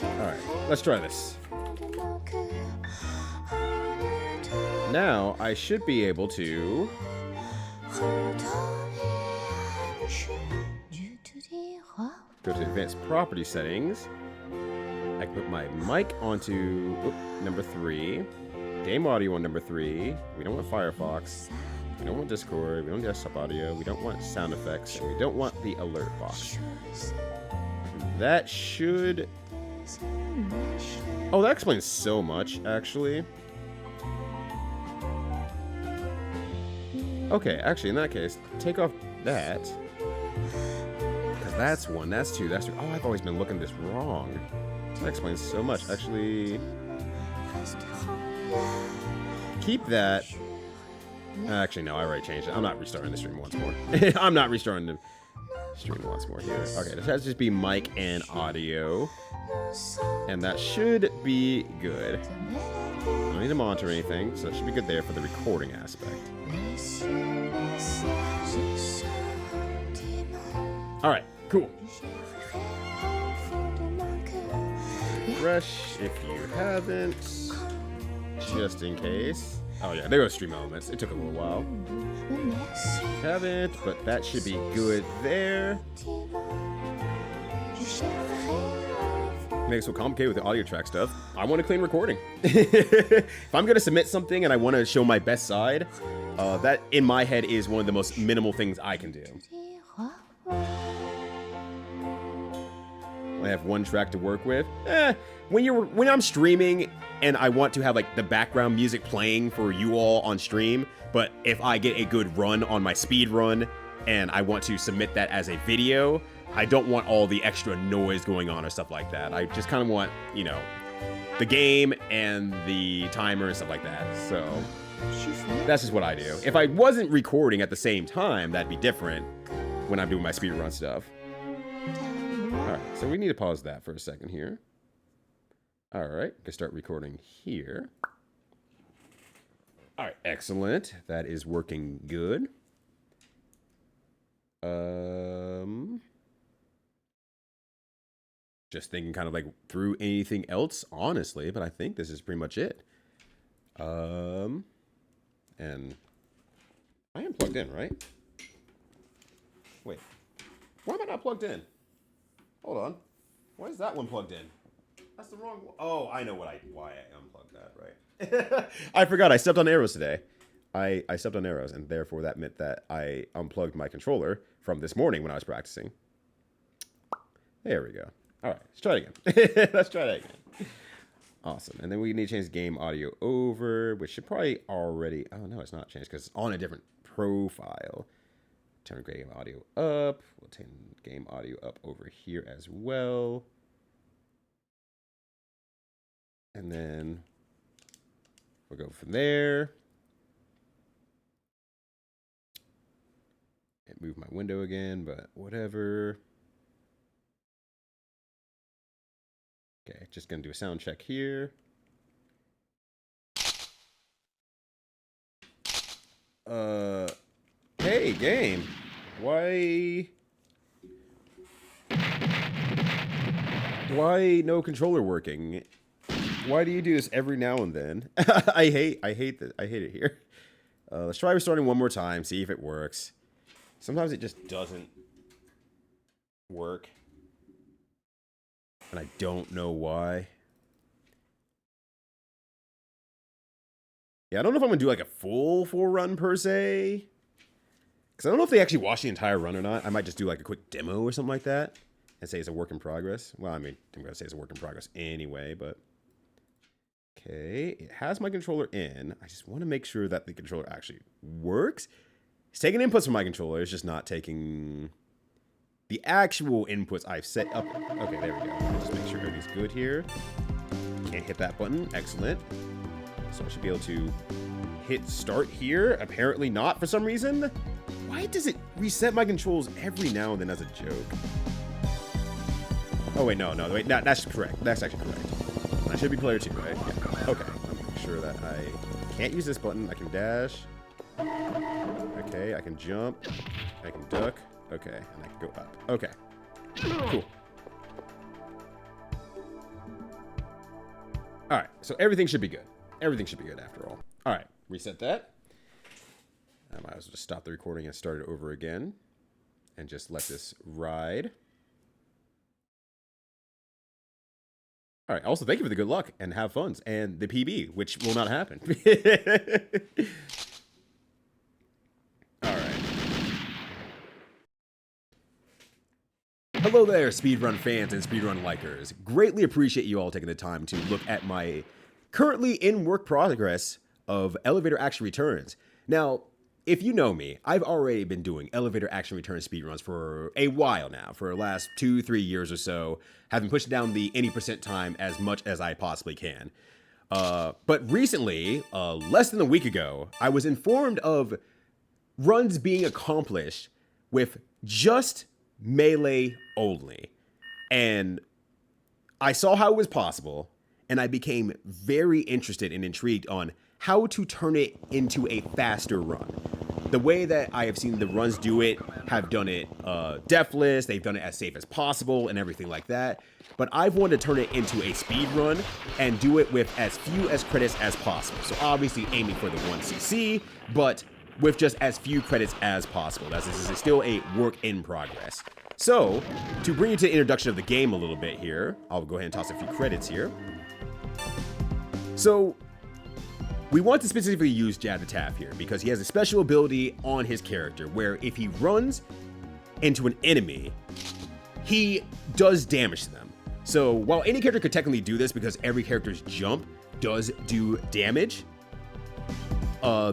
Alright, let's try this. Now, I should be able to... go to advanced property settings. I can put my mic onto number 3. Game audio on number 3. We don't want Firefox. We don't want Discord. We don't want desktop audio. We don't want sound effects. And we don't want the alert box. That should... oh, that explains so much, actually. Okay, actually, in that case, take off that. Because that's 1, that's 2, that's 3. Oh, I've always been looking at this wrong. That explains so much. Actually, keep that. Actually, no, I already changed it. I'm not restarting the stream once more. I'm not restarting the stream once more here. Okay, this has to just be mic and audio. And that should be good. I don't need to monitor anything, so that should be good there for the recording aspect. Alright, cool. Refresh if you haven't, just in case. Oh yeah, there goes stream elements. It took a little while. Haven't, but that should be good there. Makes it so complicated with the audio track stuff. I want a clean recording. If I'm gonna submit something and I want to show my best side, that in my head is one of the most minimal things I can do. I have 1 track to work with. When I'm streaming and I want to have like the background music playing for you all on stream, but if I get a good run on my speed run and I want to submit that as a video, I don't want all the extra noise going on or stuff like that. I just kind of want, you know, the game and the timer and stuff like that. So that's just what I do. If I wasn't recording at the same time, that'd be different when I'm doing my speedrun stuff. Alright, so we need to pause that for a second here. Alright, can start recording here. Alright, excellent. That is working good. Just thinking kind of like through anything else, honestly, but I think this is pretty much it. And I am plugged in, right? Wait, why am I not plugged in? Hold on. Why is that one plugged in? That's the wrong one. Oh, I know why I unplugged that, right? I forgot. I stepped on arrows today. I stepped on arrows, and therefore that meant that I unplugged my controller from this morning when I was practicing. There we go. All right, let's try it again. Let's try that again. Awesome. And then we need to change game audio over, which should probably already... oh, no, it's not changed because it's on a different profile. Turn game audio up. We'll turn game audio up over here as well. And then we'll go from there. Can't move my window again, but whatever. Okay, just gonna do a sound check here. Hey, game. Why no controller working? Why do you do this every now and then? I hate it here. Let's try restarting one more time, see if it works. Sometimes it just doesn't work. And I don't know why. Yeah, I don't know if I'm gonna do like a full run per se. Because I don't know if they actually watch the entire run or not. I might just do like a quick demo or something like that. And say it's a work in progress. Well, I mean, I'm gonna say it's a work in progress anyway, but... okay, it has my controller in. I just want to make sure that the controller actually works. It's taking inputs from my controller. It's just not taking the actual inputs I've set up. Okay, there we go. Just make sure everything's good here. Can't hit that button. Excellent. So I should be able to hit start here. Apparently not for some reason. Why does it reset my controls every now and then as a joke? Oh, wait, no, wait, that's correct. That's actually correct. I should be player 2, right? Yeah. Okay, I'm making sure that I can't use this button. I can dash. Okay, I can jump. I can duck. Okay, and I can go up. Okay. Cool. All right, so everything should be good. Everything should be good after all. All right, reset that. I might as well just stop the recording and start it over again and just let this ride. All right, also thank you for the good luck and have funs and the PB, which will not happen. All right. Hello there, speedrun fans and speedrun likers. Greatly appreciate you all taking the time to look at my currently in work progress of Elevator Action Returns. Now, if you know me, I've already been doing Elevator Action Return speedruns for a while now, for the last 2-3 years or so, having pushed down the any percent time as much as I possibly can. But recently, less than a week ago, I was informed of runs being accomplished with just melee only. And I saw how it was possible, and I became very interested and intrigued on how to turn it into a faster run. The way that I have seen the runs do it have done it deathless, they've done it as safe as possible and everything like that. But I've wanted to turn it into a speed run and do it with as few as credits as possible. So obviously aiming for the 1cc, but with just as few credits as possible. As this is still a work in progress. So, to bring you to the introduction of the game a little bit here, I'll go ahead and toss a few credits here. So, we want to specifically use Jab the Taff here because he has a special ability on his character where if he runs into an enemy, he does damage to them. So, while any character could technically do this because every character's jump does do damage,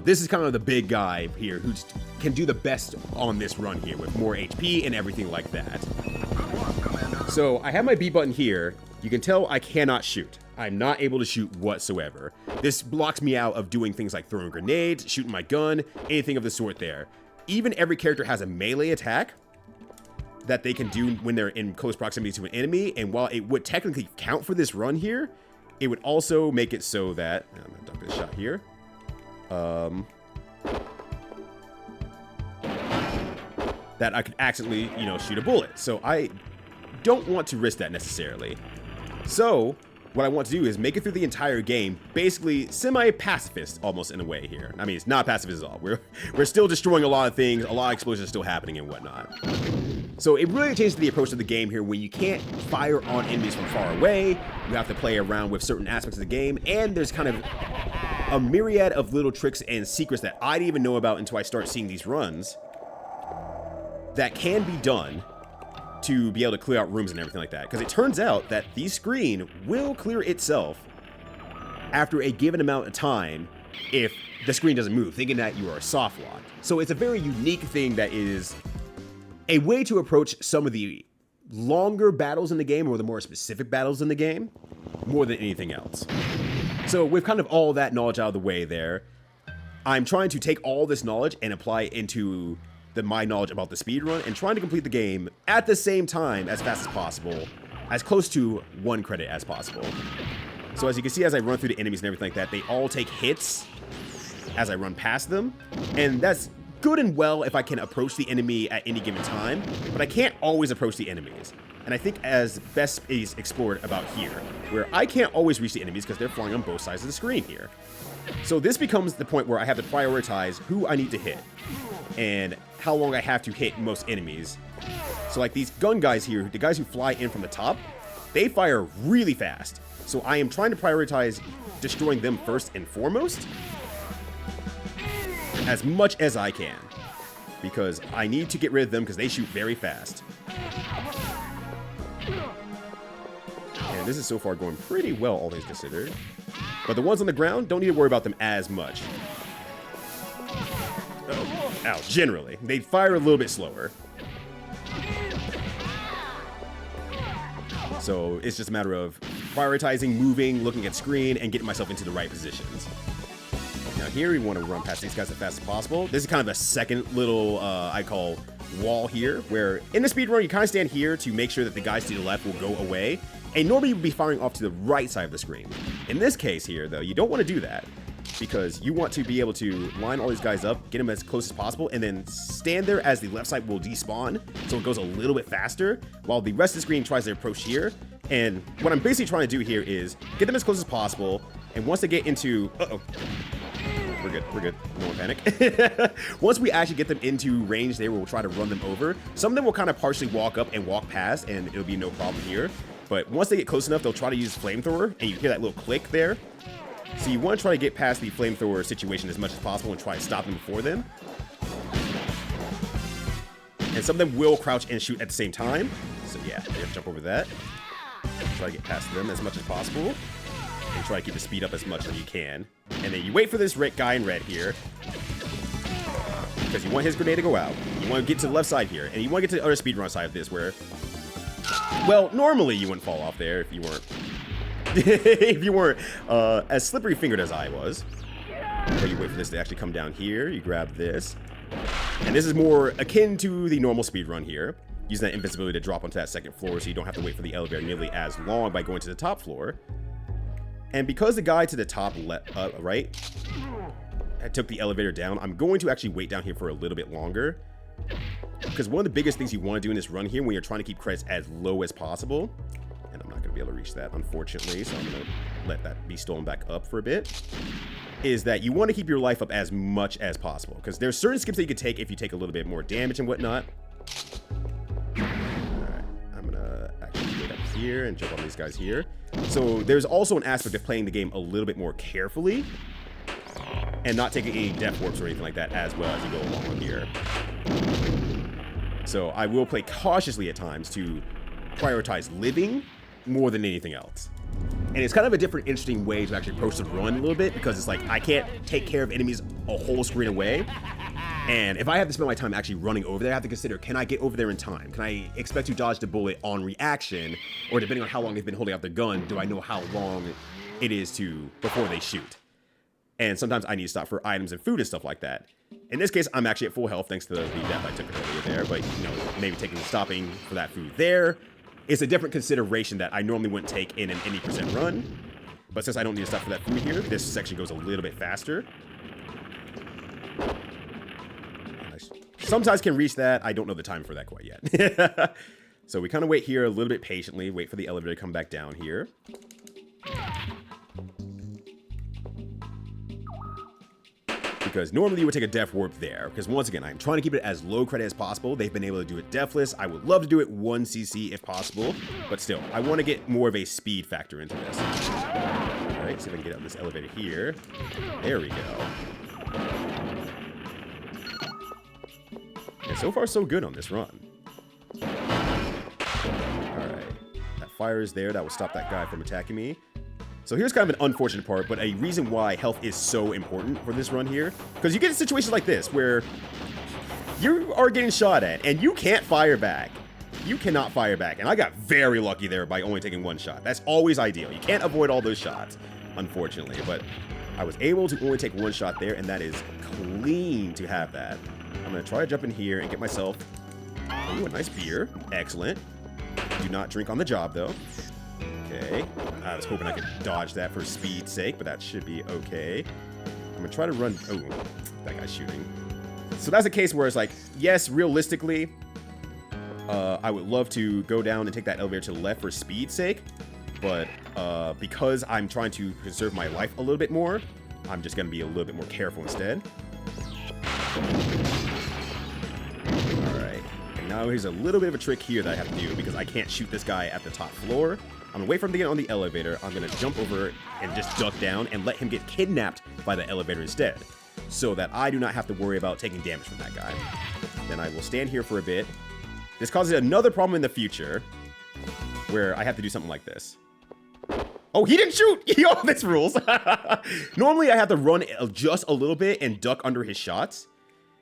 this is kind of the big guy here who can do the best on this run here with more HP and everything like that. So I have my B button here. You can tell I cannot shoot. I'm not able to shoot whatsoever. This blocks me out of doing things like throwing grenades, shooting my gun, anything of the sort there. Even every character has a melee attack that they can do when they're in close proximity to an enemy. And while it would technically count for this run here, it would also make it so that, I'm gonna dump this shot here. That I could accidentally, shoot a bullet. So I don't want to risk that necessarily. So what I want to do is make it through the entire game, basically semi-pacifist almost in a way here. I mean, it's not pacifist at all. We're still destroying a lot of things, a lot of explosions are still happening and whatnot. So it really changes the approach of the game here when you can't fire on enemies from far away. You have to play around with certain aspects of the game, and there's kind of a myriad of little tricks and secrets that I didn't even know about until I start seeing these runs that can be done to be able to clear out rooms and everything like that. Because it turns out that the screen will clear itself after a given amount of time if the screen doesn't move, thinking that you are soft locked. So it's a very unique thing that is a way to approach some of the longer battles in the game or the more specific battles in the game more than anything else. So with kind of all that knowledge out of the way there, I'm trying to take all this knowledge and apply it into my knowledge about the speedrun and trying to complete the game at the same time as fast as possible, as close to 1 credit as possible. So as you can see, as I run through the enemies and everything like that, they all take hits as I run past them, and that's good and well if I can approach the enemy at any given time, but I can't always approach the enemies. And I think as best is explored about here, where I can't always reach the enemies because they're flying on both sides of the screen here. So this becomes the point where I have to prioritize who I need to hit and how long I have to hit most enemies. So like these gun guys here, the guys who fly in from the top, they fire really fast. So I am trying to prioritize destroying them first and foremost as much as I can, because I need to get rid of them because they shoot very fast. And this is so far going pretty well, all things considered. But the ones on the ground, don't need to worry about them as much. Ow, generally. They fire a little bit slower. So it's just a matter of prioritizing, moving, looking at screen, and getting myself into the right positions. Now here we want to run past these guys as fast as possible. This is kind of a second little, I call wall here, where in the speedrun you kind of stand here to make sure that the guys to the left will go away. And normally you'd be firing off to the right side of the screen. In this case here, though, you don't want to do that. because you want to be able to line all these guys up, get them as close as possible, and then stand there as the left side will despawn, so it goes a little bit faster, while the rest of the screen tries to approach here. And what I'm basically trying to do here is get them as close as possible, and once they get into... Uh-oh. We're good. No one panic. Once we actually get them into range there, we'll try to run them over. Some of them will kind of partially walk up and walk past, and it'll be no problem here. But once they get close enough, they'll try to use flamethrower, and you hear that little click there. So you want to try to get past the flamethrower situation as much as possible and try to stop them before them. And some of them will crouch and shoot at the same time. So yeah, you have to jump over that. Try to get past them as much as possible. And try to keep the speed up as much as you can. And then you wait for this guy in red here. Because you want his grenade to go out. You want to get to the left side here. And you want to get to the other speedrun side of this where... Well, normally you wouldn't fall off there if you weren't... if you weren't as slippery-fingered as I was. But you wait for this to actually come down here. You grab this. And this is more akin to the normal speedrun here. Using that invincibility to drop onto that second floor so you don't have to wait for the elevator nearly as long by going to the top floor. And because the guy to the top right took the elevator down, I'm going to actually wait down here for a little bit longer. Because one of the biggest things you want to do in this run here when you're trying to keep credits as low as possible, and I'm not going to be able to reach that, unfortunately, so I'm going to let that be stolen back up for a bit, is that you want to keep your life up as much as possible. Because there's certain skips that you can take if you take a little bit more damage and whatnot. Alright, I'm going to actually get up here and jump on these guys here. So there's also an aspect of playing the game a little bit more carefully and not taking any death warps or anything like that as well as you go along here. So I will play cautiously at times to prioritize living more than anything else. And it's kind of a different, interesting way to actually approach the run a little bit, because it's like I can't take care of enemies a whole screen away. And if I have to spend my time actually running over there, I have to consider, can I get over there in time? Can I expect to dodge the bullet on reaction? Or depending on how long they've been holding out their gun, do I know how long it is to before they shoot? And sometimes I need to stop for items and food and stuff like that. In this case, I'm actually at full health thanks to the death I took earlier there. But, you know, maybe stopping for that food there is a different consideration that I normally wouldn't take in an any percent run. But since I don't need to stop for that food here, this section goes a little bit faster. Sometimes can reach that. I don't know the time for that quite yet. So we kind of wait here a little bit patiently, wait for the elevator to come back down here. Because normally you would take a death warp there. Because once again, I'm trying to keep it as low credit as possible. They've been able to do it deathless. I would love to do it 1cc if possible. But still, I want to get more of a speed factor into this. Alright, see if I can get up this elevator here. There we go. And so far, so good on this run. Alright. That fire is there. That will stop that guy from attacking me. So here's kind of an unfortunate part, but a reason why health is so important for this run here. Because you get in situations like this, where you are getting shot at, and you can't fire back. You cannot fire back. And I got very lucky there by only taking one shot. That's always ideal. You can't avoid all those shots, unfortunately. But I was able to only take one shot there, and that is clean to have that. I'm going to try to jump in here and get myself a nice beer. Excellent. Do not drink on the job, though. Okay. I was hoping I could dodge that for speed's sake, but that should be okay. I'm going to try to run... Oh, that guy's shooting. So that's a case where it's like, yes, realistically, I would love to go down and take that elevator to the left for speed's sake, but because I'm trying to preserve my life a little bit more, I'm just going to be a little bit more careful instead. Alright, and now here's a little bit of a trick here that I have to do because I can't shoot this guy at the top floor. I'm gonna wait for him to get on the elevator. I'm gonna jump over and just duck down and let him get kidnapped by the elevator instead, so that I do not have to worry about taking damage from that guy. Then I will stand here for a bit. This causes another problem in the future where I have to do something like this. Oh, he didn't shoot! Yo, this rules! Normally I have to run just a little bit and duck under his shots,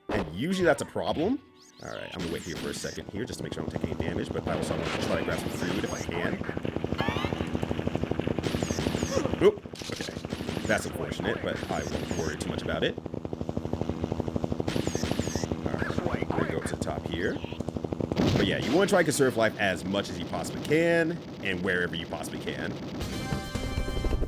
and usually that's a problem. Alright, I'm gonna wait here for a second here just to make sure I don't take any damage, but I also want to try to grab some food if I can. Oop, okay. That's unfortunate, but I won't worry too much about it. Alright, we're gonna go to the top here. But yeah, you want to try to conserve life as much as you possibly can, and wherever you possibly can.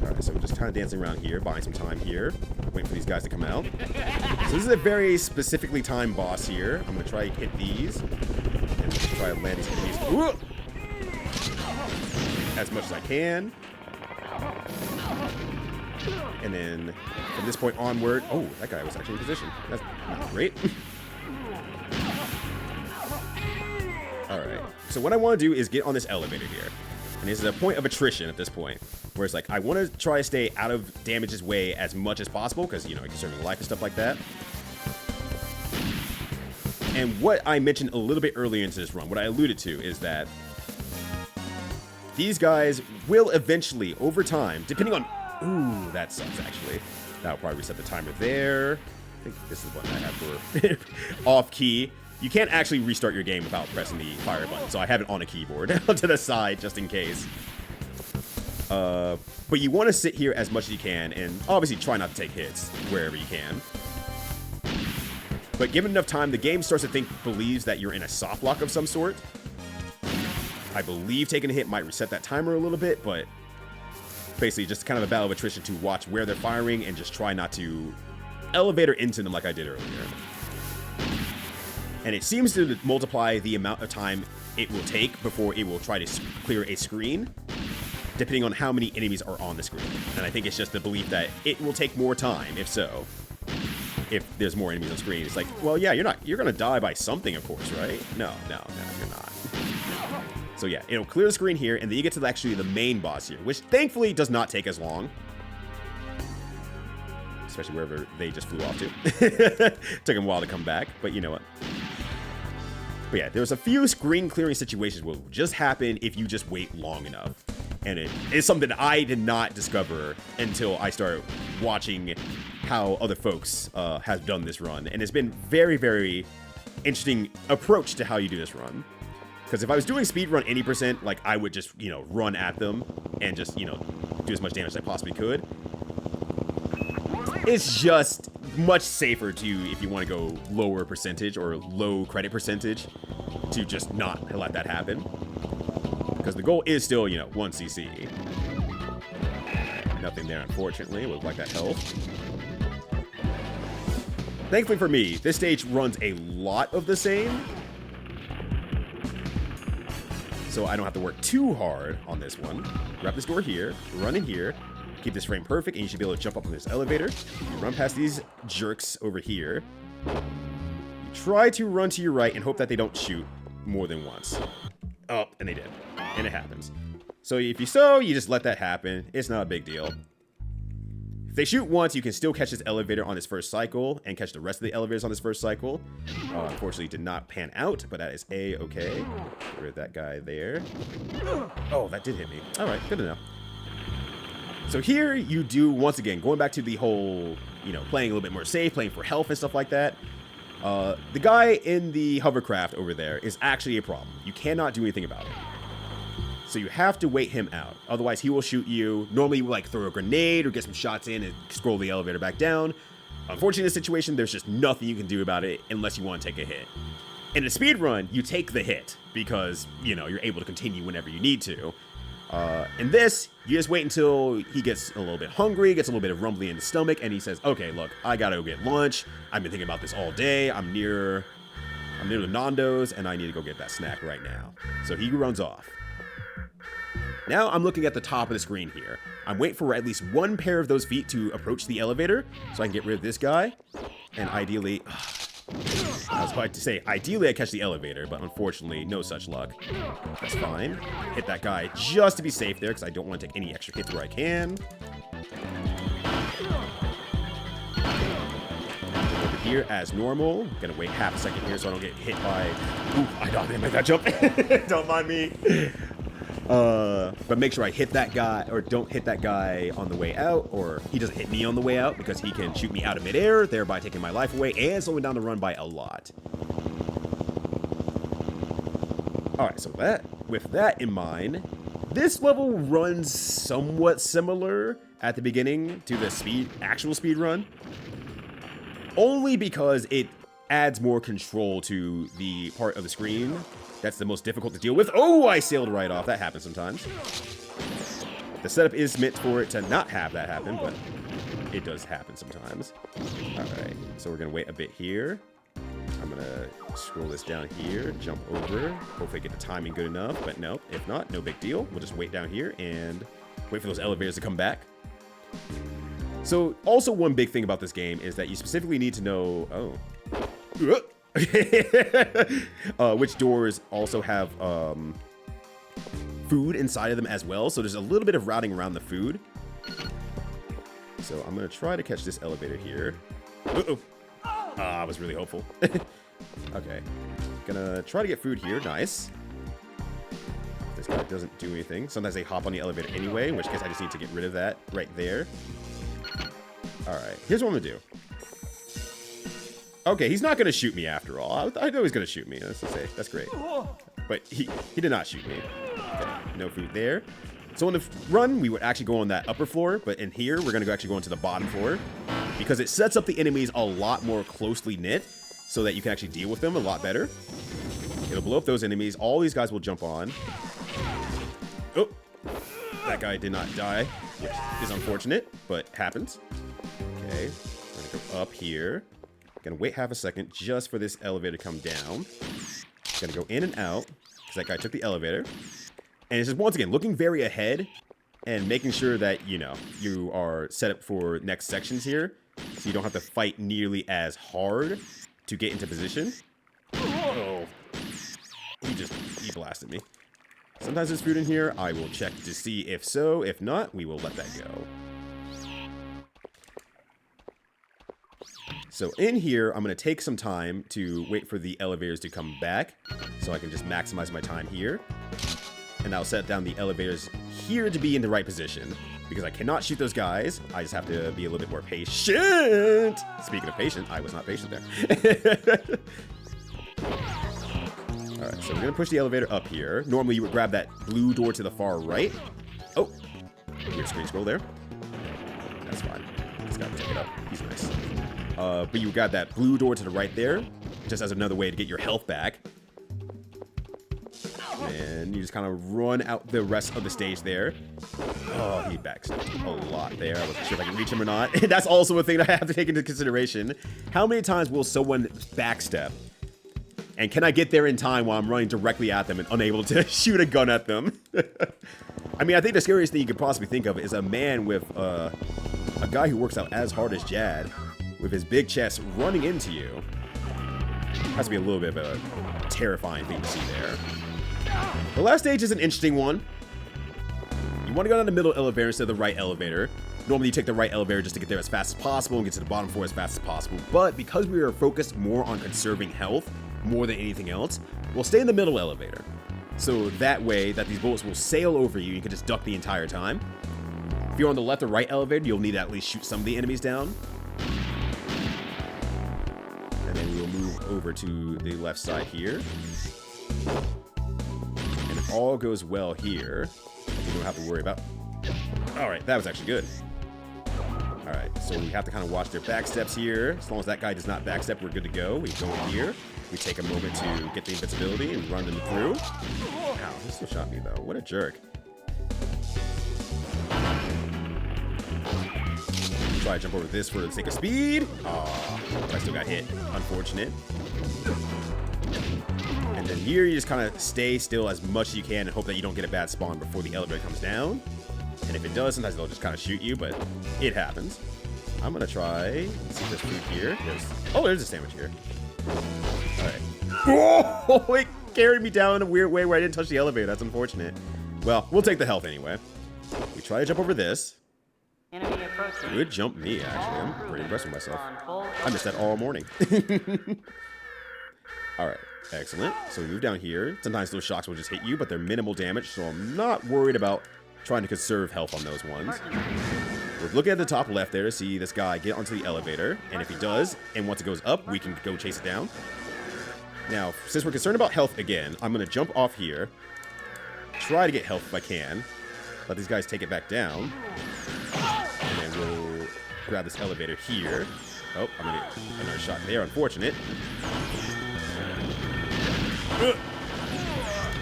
Alright, so we're just kind of dancing around here, buying some time here, waiting for these guys to come out. So this is a very specifically timed boss here. I'm going to try to hit these, and just try to land these enemies as much as I can. And then from this point onward, oh, that guy was actually in position. That's not great. Alright, so what I want to do is get on this elevator here. And this is a point of attrition at this point, where it's like, I want to try to stay out of Damage's way as much as possible, because, you know, conserving life and stuff like that. And what I mentioned a little bit earlier into this run, what I alluded to, is that these guys will eventually, over time, depending on... Ooh, that sucks, actually. That'll probably reset the timer there. I think this is what I have for off key. You can't actually restart your game without pressing the fire button, so I have it on a keyboard to the side just in case. But you want to sit here as much as you can, and obviously try not to take hits wherever you can. But given enough time, the game starts to believes that you're in a soft lock of some sort. I believe taking a hit might reset that timer a little bit, but basically just kind of a battle of attrition to watch where they're firing and just try not to elevator into them like I did earlier. And it seems to multiply the amount of time it will take before it will try to clear a screen, depending on how many enemies are on the screen. And I think it's just the belief that it will take more time, if so. If there's more enemies on screen, it's like, well, yeah, you're gonna die by something, of course, right? No, you're not. So yeah, it'll clear the screen here, and then you get to actually the main boss here, which thankfully does not take as long. Especially wherever they just flew off to. Took them a while to come back, but you know what? But yeah, there's a few screen clearing situations will just happen if you just wait long enough. And it is something I did not discover until I started watching how other folks have done this run. And it's been very, very interesting approach to how you do this run. Because if I was doing speedrun any percent, like I would just, you know, run at them and just, you know, do as much damage as I possibly could. It's just much safer to, if you want to go lower percentage or low credit percentage, to just not let that happen. Because the goal is still, you know, 1 CC. Nothing there, unfortunately. Would like that health. Thankfully for me, this stage runs a lot of the same. So I don't have to work too hard on this one. Grab this door here, run in here, keep this frame perfect, and you should be able to jump up on this elevator. You run past these jerks over here. You try to run to your right and hope that they don't shoot more than once. Oh, and they did. And it happens. So if you just let that happen. It's not a big deal. If they shoot once, you can still catch this elevator on this first cycle and catch the rest of the elevators on this first cycle. Unfortunately, did not pan out, but that is A-okay. Get rid of that guy there. Oh, that did hit me. All right, good to know. So here you do, once again, going back to the whole, you know, playing a little bit more safe, playing for health and stuff like that. The guy in the hovercraft over there is actually a problem. You cannot do anything about it. So you have to wait him out. Otherwise, he will shoot you. Normally, you like throw a grenade or get some shots in and scroll the elevator back down. Unfortunately, in this situation, there's just nothing you can do about it unless you want to take a hit. In a speed run, you take the hit because, you know, you're able to continue whenever you need to. In this, you just wait until he gets a little bit hungry, gets a little bit of rumbling in his stomach, and he says, okay, look, I gotta go get lunch. I've been thinking about this all day. I'm near the Nando's, and I need to go get that snack right now. So he runs off. Now I'm looking at the top of the screen here. I'm waiting for at least one pair of those feet to approach the elevator so I can get rid of this guy. And ideally, I was about to say, ideally I catch the elevator, but unfortunately, no such luck. That's fine. Hit that guy just to be safe there because I don't want to take any extra hits where I can. Over here as normal. I'm gonna wait half a second here so I don't get hit by... Ooh, I didn't make that jump. Don't mind me. But make sure I hit that guy, or don't hit that guy on the way out, or he doesn't hit me on the way out, because he can shoot me out of midair, thereby taking my life away and slowing down the run by a lot. Alright, so with that in mind, this level runs somewhat similar at the beginning to the actual speed run, only because it adds more control to the part of the screen that's the most difficult to deal with. Oh, I sailed right off. That happens sometimes. The setup is meant for it to not have that happen, but it does happen sometimes. Alright, so we're going to wait a bit here. I'm going to scroll this down here, jump over, hopefully get the timing good enough, but no, if not, no big deal. We'll just wait down here and wait for those elevators to come back. So, also one big thing about this game is that you specifically need to know, which doors also have food inside of them as well. So there's a little bit of routing around the food. So I'm going to try to catch this elevator here. I was really hopeful. Okay. Gonna try to get food here. Nice. This guy doesn't do anything. Sometimes they hop on the elevator anyway, in which case I just need to get rid of that right there. Alright. Here's what I'm going to do. Okay, he's not going to shoot me after all. I know he's going to shoot me. That's great. But he did not shoot me. Okay, no food there. So on the run, we would actually go on that upper floor, but in here, we're going to actually go into the bottom floor because it sets up the enemies a lot more closely knit so that you can actually deal with them a lot better. It'll blow up those enemies. All these guys will jump on. Oh, that guy did not die, which is unfortunate, but happens. Okay, we're going to go up here. Going to wait half a second just for this elevator to come down. Going to go in and out because that guy took the elevator. And it's just, once again, looking very ahead and making sure that, you know, you are set up for next sections here. So you don't have to fight nearly as hard to get into position. Oh, he blasted me. Sometimes there's food in here. I will check to see if so. If not, we will let that go. So in here, I'm going to take some time to wait for the elevators to come back. So I can just maximize my time here. And I'll set down the elevators here to be in the right position. Because I cannot shoot those guys. I just have to be a little bit more patient. Speaking of patient, I was not patient there. Alright, so we're going to push the elevator up here. Normally you would grab that blue door to the far right. Oh, weird screen scroll there. That's fine. Just got to take it up. He's nice. But you got that blue door to the right there. Just as another way to get your health back. And you just kind of run out the rest of the stage there. Oh, he backstepped a lot there. I wasn't sure if I can reach him or not. That's also a thing that I have to take into consideration. How many times will someone backstep? And can I get there in time while I'm running directly at them and unable to shoot a gun at them? I mean, I think the scariest thing you could possibly think of is a man with a guy who works out as hard as Jad with his big chest running into you. Has to be a little bit of a terrifying thing to see there. The last stage is an interesting one. You want to go down the middle elevator instead of the right elevator. Normally you take the right elevator just to get there as fast as possible and get to the bottom floor as fast as possible. But because we are focused more on conserving health more than anything else, we'll stay in the middle elevator. So that way that these bullets will sail over you, you can just duck the entire time. If you're on the left or right elevator, you'll need to at least shoot some of the enemies down. And then we'll move over to the left side here. And if all goes well here, you don't have to worry about... Alright, that was actually good. Alright, so we have to kind of watch their backsteps here. As long as that guy does not backstep, we're good to go. We go in here. We take a moment to get the invincibility and run them through. Ow, he still shot me though. What a jerk. Try to jump over this for the sake of speed. Aw, I still got hit. Unfortunate. And then here you just kind of stay still as much as you can and hope that you don't get a bad spawn before the elevator comes down. And if it does, sometimes they'll just kind of shoot you, but it happens. I'm going to try, see if there's food here. There's a sandwich here. Alright. Oh, it carried me down in a weird way where I didn't touch the elevator. That's unfortunate. Well, we'll take the health anyway. We try to jump over this. Good jump me, actually. I'm pretty impressed with myself. I missed that all morning. Alright, excellent. So we move down here. Sometimes those shocks will just hit you, but they're minimal damage, so I'm not worried about trying to conserve health on those ones. We're looking at the top left there to see this guy get onto the elevator, and if he does, and once it goes up, we can go chase it down. Now, since we're concerned about health again, I'm going to jump off here, try to get health if I can, let these guys take it back down, and then we'll grab this elevator here. Oh, I'm going to get another shot there, unfortunate.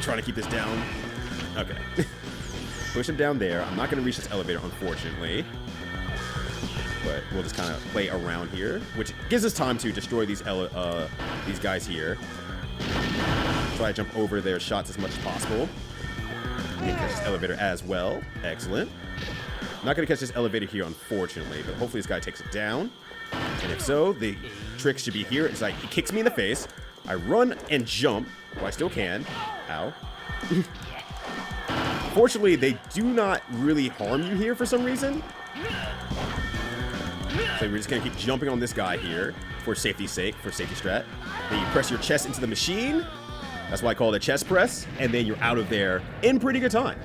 Trying to keep this down. Okay. Push him down there. I'm not going to reach this elevator, unfortunately. But we'll just kind of play around here, which gives us time to destroy these guys here. Try to jump over their shots as much as possible. And catch this elevator as well. Excellent. Not going to catch this elevator here, unfortunately, but hopefully this guy takes it down. And if so, the trick should be here. It's like he kicks me in the face. I run and jump. Well, I still can. Ow. Fortunately, they do not really harm you here for some reason. So we're just going to keep jumping on this guy here for safety's sake, for safety strat. Then you press your chest into the machine. That's why I call it a chest press. And then you're out of there in pretty good time.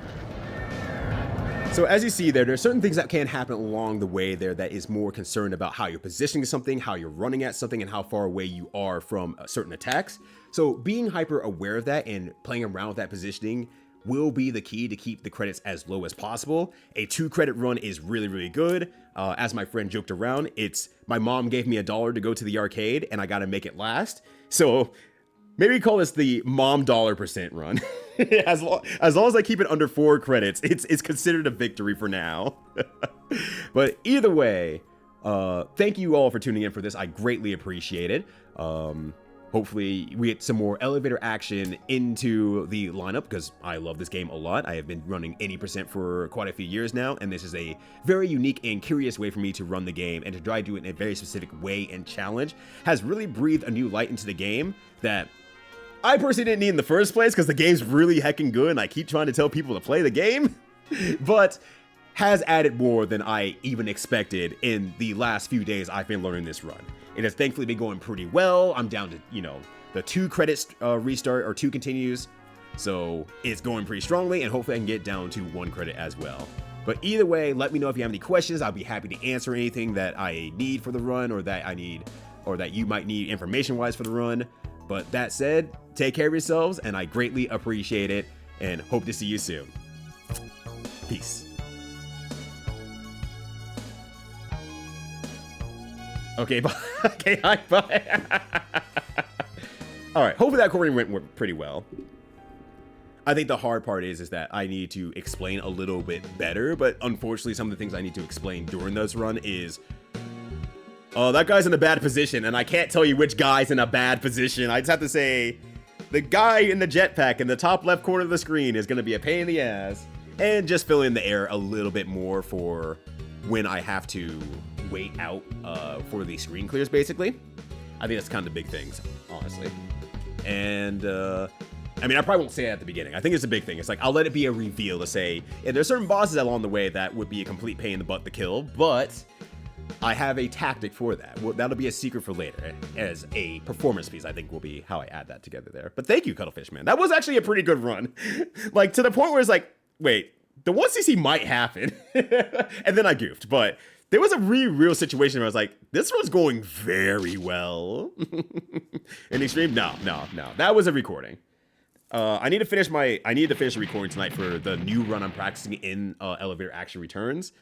So as you see there's certain things that can happen along the way there that is more concerned about how you're positioning something, how you're running at something, and how far away you are from certain attacks. So being hyper aware of that and playing around with that positioning will be the key to keep the credits as low as possible. A 2-credit run is really, really good. As my friend joked around, it's my mom gave me $1 to go to the arcade and I gotta make it last. So maybe call this the mom $% run. as long as I keep it under 4 credits, it's considered a victory for now. But either way, thank you all for tuning in for this. I greatly appreciate it. Hopefully we get some more elevator action into the lineup because I love this game a lot. I have been running 80% for quite a few years now, and this is a very unique and curious way for me to run the game, and to try to do it in a very specific way and challenge has really breathed a new light into the game that I personally didn't need in the first place because the game's really heckin' good and I keep trying to tell people to play the game, but has added more than I even expected in the last few days I've been learning this run. It has thankfully been going pretty well. I'm down to, the 2 credits restart or 2 continues. So it's going pretty strongly, and hopefully I can get down to 1 credit as well. But either way, let me know if you have any questions. I'll be happy to answer anything that I need for the run or that you might need information-wise for the run. But that said, take care of yourselves, and I greatly appreciate it, and hope to see you soon. Peace. Okay, bye. Okay, bye. All right, hopefully that recording went pretty well. I think the hard part is that I need to explain a little bit better, but unfortunately some of the things I need to explain during this run is, oh, that guy's in a bad position, and I can't tell you which guy's in a bad position. I just have to say, the guy in the jetpack in the top left corner of the screen is going to be a pain in the ass, and just fill in the air a little bit more for when I have to wait out for the screen clears, basically. I think that's kind of the big things, honestly. And, I mean, I probably won't say it at the beginning. I think it's a big thing. It's like, I'll let it be a reveal to say, yeah, there's certain bosses along the way that would be a complete pain in the butt to kill, but I have a tactic for that. Well, that'll be a secret for later. As a performance piece, I think will be how I add that together there. But thank you, Cuttlefish, man. That was actually a pretty good run. Like, to the point where it's like, wait, the 1cc might happen. And then I goofed, but there was a real situation where I was like, this was going very well. In Extreme? No. That was a recording. I need to finish the recording tonight for the new run I'm practicing in Elevator Action Returns,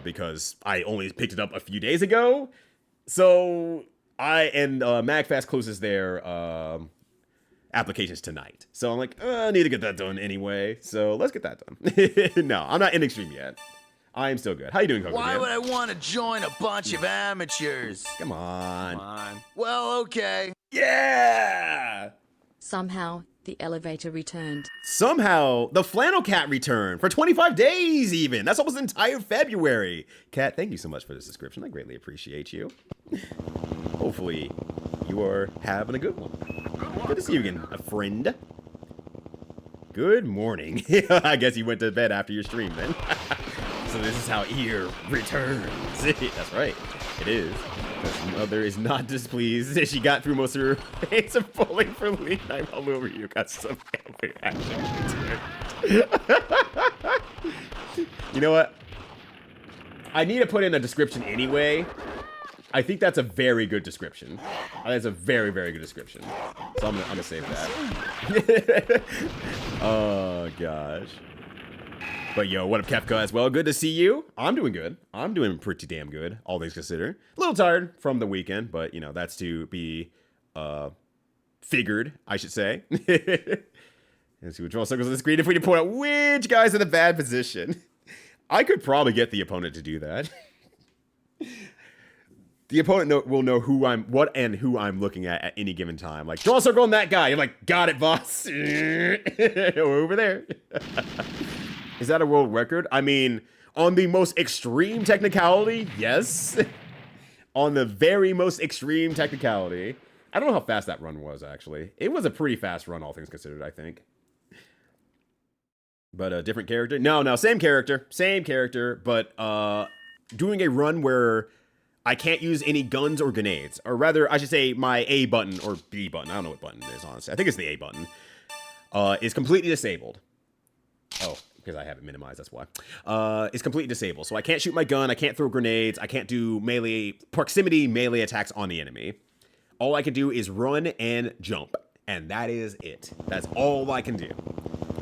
because I only picked it up a few days ago. So MAGfest closes their applications tonight. So I'm like, I need to get that done anyway. So let's get that done. No, I'm not in Extreme yet. I am still good. How you doing, Coco? Why would I want to join a bunch of amateurs? Come on. Well, okay. Yeah! Somehow, the elevator returned. Somehow, the Flannel Cat returned for 25 days even. That's almost entire February. Cat, thank you so much for this subscription. I greatly appreciate you. Hopefully, you are having a good one. Good to see you again, a friend. Good morning. I guess you went to bed after your stream then. So this is how Ear returns. That's right. It is. Because mother is not displeased. She got through most of her pains of pulling for lead time all over you. Got some action. You know what? I need to put in a description anyway. I think that's a very good description. That's a very, very good description. So I'm gonna save that. Oh, gosh. But yo, what up, Kefka, as well? Good to see you. I'm doing good. I'm doing pretty damn good, all things considered. A little tired from the weekend, but, that's to be figured, I should say. And see what draw circles on the screen if we can point out which guy's in a bad position. I could probably get the opponent to do that. The opponent will know who I'm looking at any given time. Like, draw a circle on that guy. I'm like, got it, boss. Over there. Is that a world record? I mean, on the most extreme technicality, yes. On the very most extreme technicality. I don't know how fast that run was, actually. It was a pretty fast run, all things considered, I think. But a different character? No, same character. Same character, but doing a run where I can't use any guns or grenades. Or rather, I should say my A button or B button. I don't know what button it is, honestly. I think it's the A button. Is completely disabled. Oh, because I have it minimized, that's why. It's completely disabled. So I can't shoot my gun, I can't throw grenades, I can't do proximity melee attacks on the enemy. All I can do is run and jump. And that is it. That's all I can do.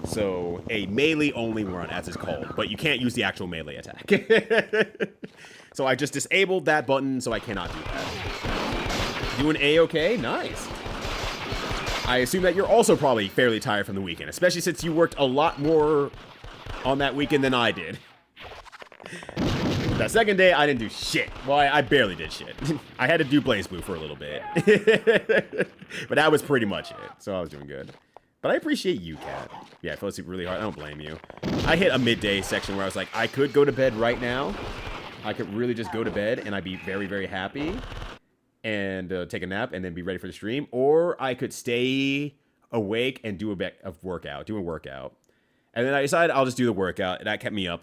So, a melee-only run, as it's called. But you can't use the actual melee attack. So I just disabled that button, so I cannot do that. Doing A-okay? Nice. I assume that you're also probably fairly tired from the weekend, especially since you worked a lot more on that weekend than I did. That second day, I didn't do shit. Well, I barely did shit. I had to do Blaze Blue for a little bit. But that was pretty much it, so I was doing good. But I appreciate you, Kat. Yeah, I fell asleep really hard. I don't blame you. I hit a midday section where I was like, I could go to bed right now. I could really just go to bed, and I'd be very, very happy. And take a nap, and then be ready for the stream. Or I could stay awake and do a workout. And then I decided I'll just do the workout. And that kept me up.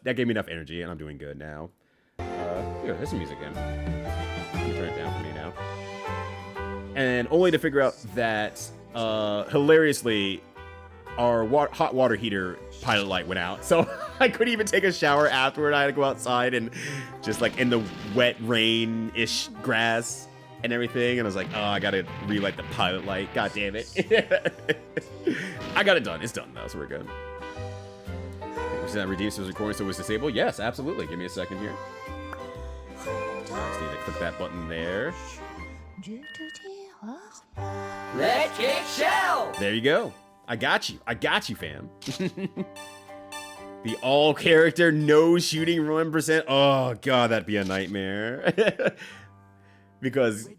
That gave me enough energy, and I'm doing good now. Here, there's some music in. You turn it down for me now. And only to figure out that, hilariously, our hot water heater pilot light went out. So I couldn't even take a shower afterward. I had to go outside and just like in the wet rain-ish grass and everything. And I was like, oh, I gotta relight the pilot light. God damn it. I got it done. It's done though, so we're good. Was that redeemed so it was recording so it was disabled? Yes, absolutely. Give me a second here. I just need to click that button there. Let's kick shell! There you go. I got you, fam. The all character, no shooting 1%. Oh god, that'd be a nightmare. Because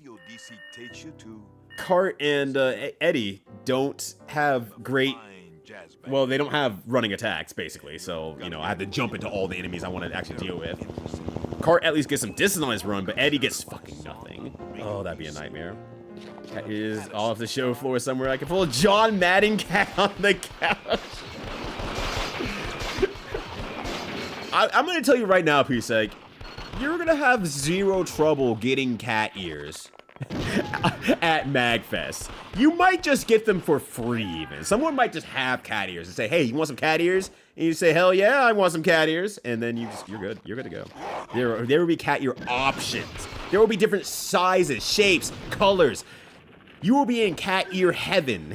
Cart and Eddie don't have great. Well, they don't have running attacks, basically. So, you know, I have to jump into all the enemies I want to actually deal with. Cart at least gets some distance on his run, but Eddie gets fucking nothing. Oh, that'd be a nightmare. Cat is off the show floor somewhere. I can pull a John Madden cat on the couch. I'm going to tell you right now, Pusek, you're going to have zero trouble getting cat ears at MAGfest. You might just get them for free, even. Someone might just have cat ears and say, hey, you want some cat ears? And you say, hell yeah, I want some cat ears. And then you're good. You're good to go. There will be cat ear options. There will be different sizes, shapes, colors. You will be in cat ear heaven.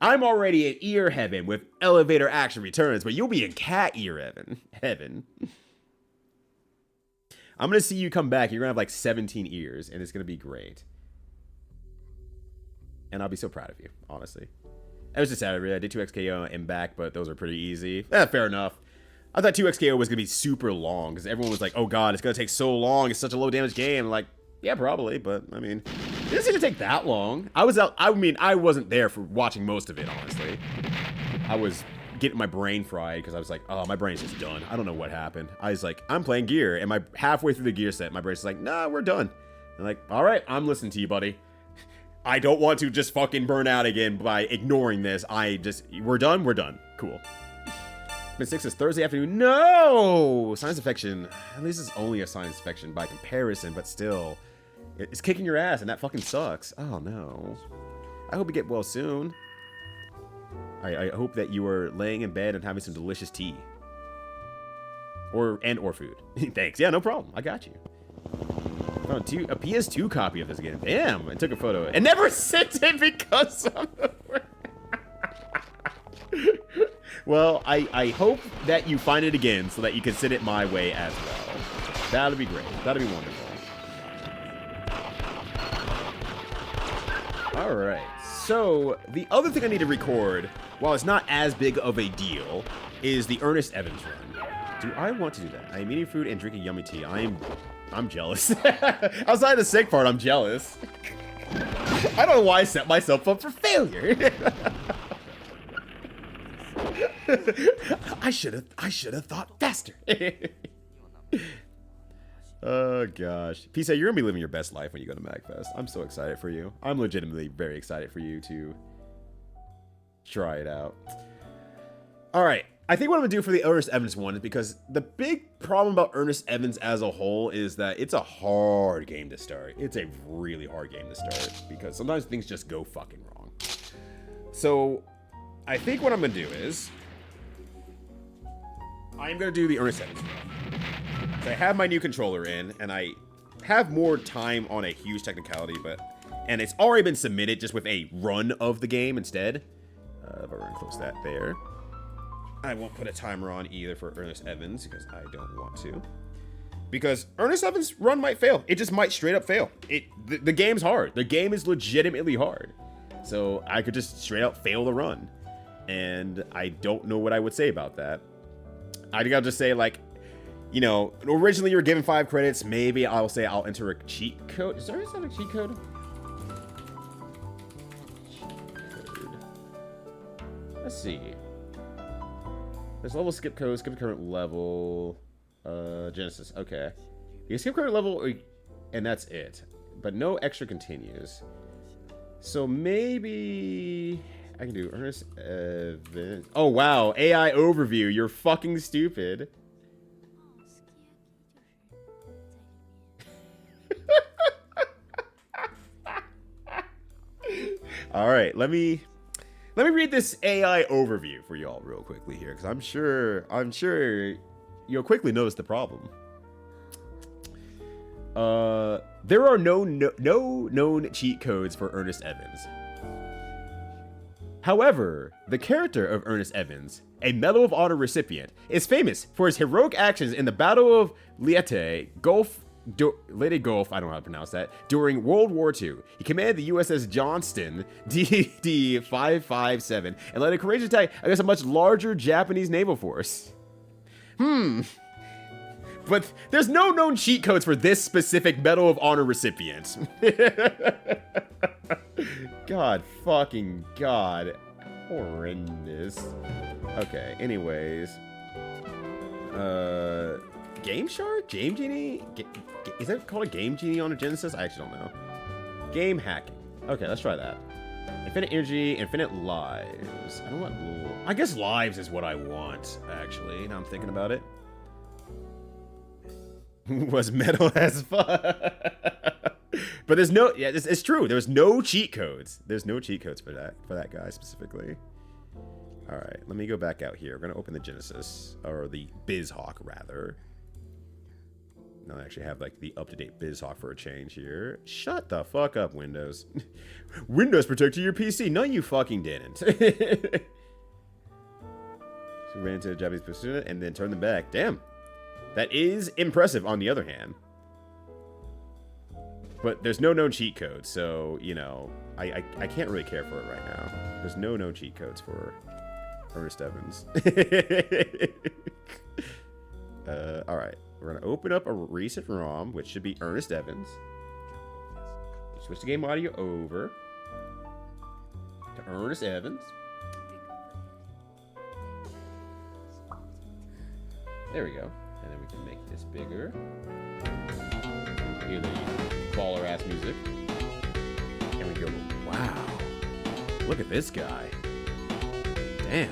I'm already in ear heaven with elevator action returns, but you'll be in cat ear heaven. I'm going to see you come back. You're going to have like 17 ears, and it's going to be great. And I'll be so proud of you, honestly. It was just Saturday. I did 2xKO and back, but those are pretty easy. Fair enough. I thought 2xKO was going to be super long, because everyone was like, oh god, it's going to take so long. It's such a low damage game. Like, yeah, probably, but, I mean, it doesn't even take that long. I wasn't there for watching most of it, honestly. I was getting my brain fried, because I was like, oh, my brain's just done. I don't know what happened. I was like, I'm playing gear, and halfway through the gear set, my brain's like, nah, we're done. I'm like, alright, I'm listening to you, buddy. I don't want to just fucking burn out again by ignoring this. We're done. Cool. Mid-6 is Thursday afternoon. No! Sinus infection. At least it's only a sinus infection by comparison, but still. It's kicking your ass, and that fucking sucks. Oh, no. I hope you get well soon. I hope that you are laying in bed and having some delicious tea. Or food. Thanks. Yeah, no problem. I got you. Found a PS2 copy of this game. Damn, I took a photo. And never sent it because of the Well, I hope that you find it again so that you can send it my way as well. That'll be great. That'll be wonderful. Alright, So, the other thing I need to record, while it's not as big of a deal, is the Ernest Evans run. Do I want to do that? I am eating food and drinking yummy tea. I'm jealous. Outside the sick part, I'm jealous. I don't know why I set myself up for failure. I should have thought faster. Oh gosh, Pisa, you're gonna be living your best life when you go to MAGfest. I'm so excited for you. I'm legitimately very excited for you to try it out. All right, I think what I'm gonna do for the Ernest Evans one is because the big problem about Ernest Evans as a whole is that it's a hard game to start. It's a really hard game to start because sometimes things just go fucking wrong. So I think what I'm gonna do is I'm gonna do the Ernest Evans one. So I have my new controller in, and I have more time on a huge technicality, and it's already been submitted just with a run of the game instead. But we're gonna close that there. I won't put a timer on either for Ernest Evans because I don't want to. Because Ernest Evans' run might fail. It just might straight up fail. The game's hard. The game is legitimately hard. So I could just straight up fail the run. And I don't know what I would say about that. I think I'll just say, like, you know, originally you were given 5 credits. Maybe I'll say I'll enter a cheat code. Is there a cheat code? Let's see. There's level skip code, skip current level, Genesis. Okay. You can skip current level, and that's it. But no extra continues. So maybe I can do Ernest Evans. Oh, wow. AI overview. You're fucking stupid. All right, let me read this AI overview for y'all real quickly here, because I'm sure you'll quickly notice the problem. There are no known cheat codes for Ernest Evans. However, the character of Ernest Evans, a Medal of Honor recipient, is famous for his heroic actions in the Battle of Leyte Gulf, I don't know how to pronounce that, during World War II. He commanded the USS Johnston DD-557 and led a courageous attack against a much larger Japanese naval force. But there's no known cheat codes for this specific Medal of Honor recipient. God fucking God. Horrendous. Okay, anyways. Game Shark? Game Genie? Is that called a Game Genie on a Genesis? I actually don't know. Game hacking. Okay, let's try that. Infinite energy, infinite lives. I don't want... I guess lives is what I want, actually. Now I'm thinking about it. Was metal as fuck. But there's no... Yeah, it's true. There's no cheat codes. There's no cheat codes for that guy specifically. Alright, let me go back out here. We're going to open the Genesis. Or the BizHawk, rather. Now I actually have, like, the up-to-date BizHawk for a change here. Shut the fuck up, Windows. Windows protected your PC. No, you fucking didn't. So we ran into a Japanese person and then turned them back. Damn. That is impressive, on the other hand. But there's no known cheat code, so, you know, I can't really care for it right now. There's no known cheat codes for Ernest Evans. Alright. We're going to open up a recent ROM, which should be Ernest Evans. Switch the game audio over to Ernest Evans. There we go. And then we can make this bigger. Hear the baller-ass music. And we go, wow. Look at this guy. Damn.